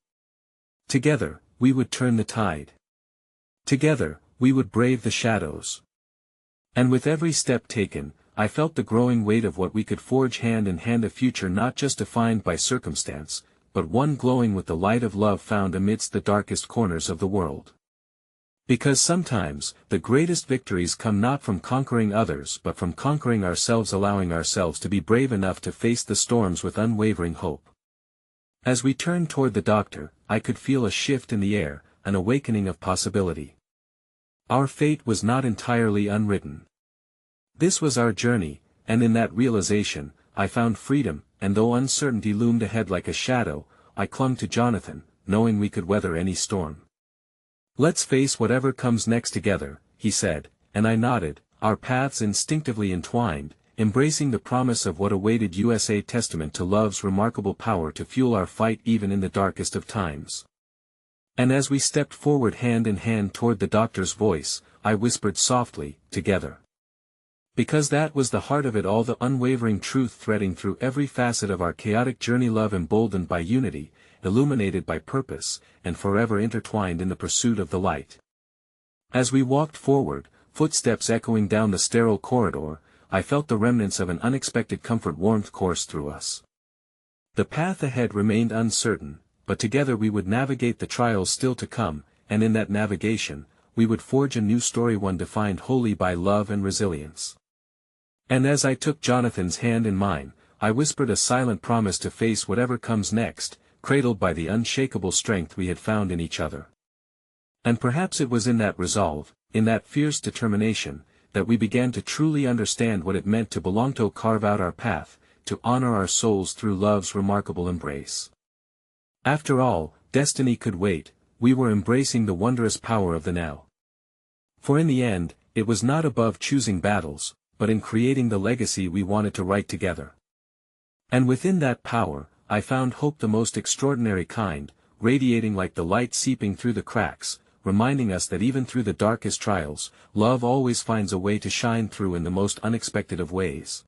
Together, we would turn the tide. Together, we would brave the shadows. And with every step taken, I felt the growing weight of what we could forge hand in hand, a future not just defined by circumstance, but one glowing with the light of love found amidst the darkest corners of the world. Because sometimes, the greatest victories come not from conquering others but from conquering ourselves, allowing ourselves to be brave enough to face the storms with unwavering hope. As we turned toward the doctor, I could feel a shift in the air, an awakening of possibility. Our fate was not entirely unwritten. This was our journey, and in that realization, I found freedom, and though uncertainty loomed ahead like a shadow, I clung to Jonathan, knowing we could weather any storm. "Let's face whatever comes next together," he said, and I nodded, our paths instinctively entwined, embracing the promise of what awaited us, a testament to love's remarkable power to fuel our fight even in the darkest of times. And as we stepped forward hand in hand toward the doctor's voice, I whispered softly, "Together." Because that was the heart of it all, the unwavering truth threading through every facet of our chaotic journey, love emboldened by unity, illuminated by purpose, and forever intertwined in the pursuit of the light. As we walked forward, footsteps echoing down the sterile corridor, I felt the remnants of an unexpected comfort warmth course through us. The path ahead remained uncertain, but together we would navigate the trials still to come, and in that navigation, we would forge a new story, one defined wholly by love and resilience. And as I took Jonathan's hand in mine, I whispered a silent promise to face whatever comes next, cradled by the unshakable strength we had found in each other. And perhaps it was in that resolve, in that fierce determination, that we began to truly understand what it meant to belong, to carve out our path, to honor our souls through love's remarkable embrace. After all, destiny could wait, we were embracing the wondrous power of the now. For in the end, it was not above choosing battles, but in creating the legacy we wanted to write together. And within that power, I found hope, the most extraordinary kind, radiating like the light seeping through the cracks, reminding us that even through the darkest trials, love always finds a way to shine through in the most unexpected of ways.